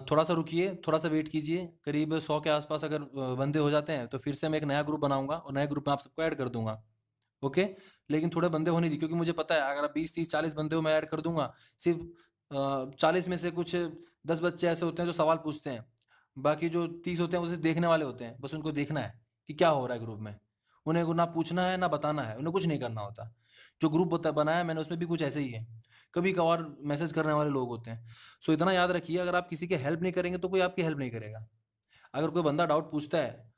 थोड़ा सा रुकिए, थोड़ा सा वेट कीजिए, करीब 100 के आसपास अगर बंदे हो जाते हैं तो फिर से मैं एक नया ग्रुप बनाऊंगा और नए ग्रुप में आप सबको ऐड कर दूंगा। ओके। लेकिन थोड़े बंदे होने दी, क्योंकि मुझे पता है अगर 20 30 40 बंदे हो मैं ऐड कर दूंगा, सिर्फ 40 में से कुछ 10 बच्चे ऐसे होते हैं जो सवाल पूछते हैं, बाकी जो 30 होते हैं वो सिर्फ देखने वाले होते हैं, बस उनको देखना है कि क्या हो रहा है ग्रुप में। उन्हें ना पूछना है ना बताना है, उन्हें कुछ नहीं करना होता। जो ग्रुप बनाया मैंने उसमें भी कुछ ऐसे ही है, कभी कभार मैसेज करने वाले लोग होते हैं। सो इतना याद रखिए, अगर आप किसी की हेल्प नहीं करेंगे तो कोई आपकी हेल्प नहीं करेगा। अगर कोई बंदा डाउट पूछता है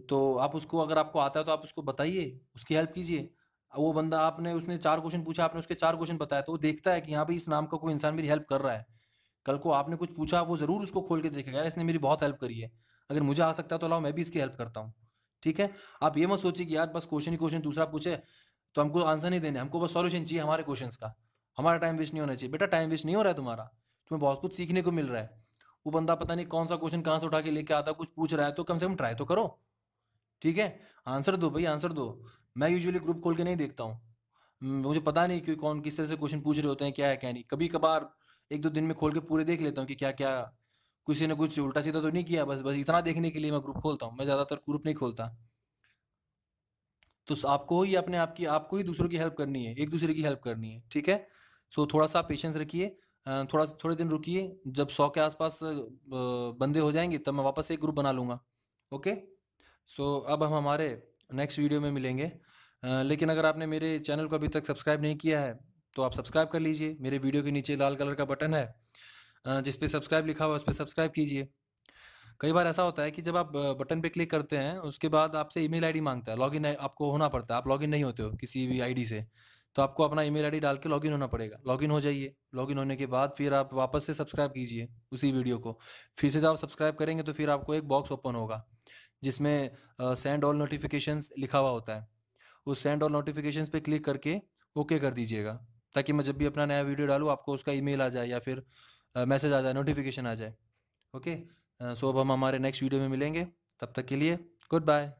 तो आप उसको, अगर आपको आता है तो आप उसको बताइए, उसकी हेल्प कीजिए। वो बंदा, आपने उसने 4 क्वेश्चन पूछा, आपने उसके 4 क्वेश्चन बताया, तो वो देखता है कि यहाँ पे इस नाम का कोई इंसान मेरी हेल्प कर रहा है। कल को आपने कुछ पूछा, वो ज़रूर उसको खोल के देखेगा, यार इसने मेरी बहुत हेल्प करी है, अगर मुझे आ सकता है तो लाओ मैं भी इसकी हेल्प करता हूँ। ठीक है। आप ये मत सोचिए कि यार बस क्वेश्चन ही क्वेश्चन दूसरा पूछे तो हमको आंसर नहीं देने, हमको बस सॉल्यूशन चाहिए हमारे क्वेश्चंस का, हमारा टाइम वेस्ट नहीं होना चाहिए। बेटा टाइम वेस्ट नहीं हो रहा है तुम्हारा, तुम्हें बहुत कुछ सीखने को मिल रहा है। वो बंदा पता नहीं कौन सा क्वेश्चन कहाँ से उठा के लेके आता है, कुछ पूछ रहा है, तो कम से कम ट्राई तो करो। ठीक है। आंसर दो भाई, आंसर दो। मैं यूजुअली ग्रुप खोल के नहीं देखता हूँ। मुझे पता नहीं कि कौन किस तरह से क्वेश्चन पूछ रहे होते हैं, क्या है क्या नहीं। कभी कभार एक दो दिन में खोल के पूरे देख लेता हूँ कि क्या क्या, किसी ने कुछ उल्टा सीधा तो नहीं किया, बस बस इतना देखने के लिए मैं ग्रुप खोलता हूँ। मैं ज़्यादातर ग्रुप नहीं खोलता। तो आपको ही अपने आप की, आपको ही दूसरों की हेल्प करनी है, एक दूसरे की हेल्प करनी है। ठीक है। सो थोड़ा सा पेशेंस रखिए। थोड़े दिन रुकिए, जब 100 के आसपास बंदे हो जाएंगे तब मैं वापस से एक ग्रुप बना लूँगा। ओके। सो अब हम हमारे नेक्स्ट वीडियो में मिलेंगे। लेकिन अगर आपने मेरे चैनल को अभी तक सब्सक्राइब नहीं किया है तो आप सब्सक्राइब कर लीजिए। मेरे वीडियो के नीचे लाल कलर का बटन है, जिस पे सब्सक्राइब लिखा हुआ है उस पर सब्सक्राइब कीजिए। कई बार ऐसा होता है कि जब आप बटन पे क्लिक करते हैं उसके बाद आपसे ईमेल आईडी मांगता है, लॉगिन आपको होना पड़ता है, आप लॉगिन नहीं होते हो किसी भी आईडी से। तो आपको अपना ईमेल आईडी डाल के लॉगिन होना पड़ेगा। लॉगिन हो जाइए, लॉगिन होने के बाद फिर आप वापस से सब्सक्राइब कीजिए उसी वीडियो को। फिर से जब आप सब्सक्राइब करेंगे तो फिर आपको एक बॉक्स ओपन होगा जिसमें सेंड ऑल नोटिफिकेशंस लिखा हुआ होता है। उस सेंड ऑल नोटिफिकेशंस पे क्लिक करके ओके कर दीजिएगा, ताकि मैं जब भी अपना नया वीडियो डालूँ आपको उसका ईमेल आ जाए या फिर मैसेज आ जाए, नोटिफिकेशन आ जाए। ओके, सो अब हम हमारे नेक्स्ट वीडियो में मिलेंगे, तब तक के लिए गुड बाय।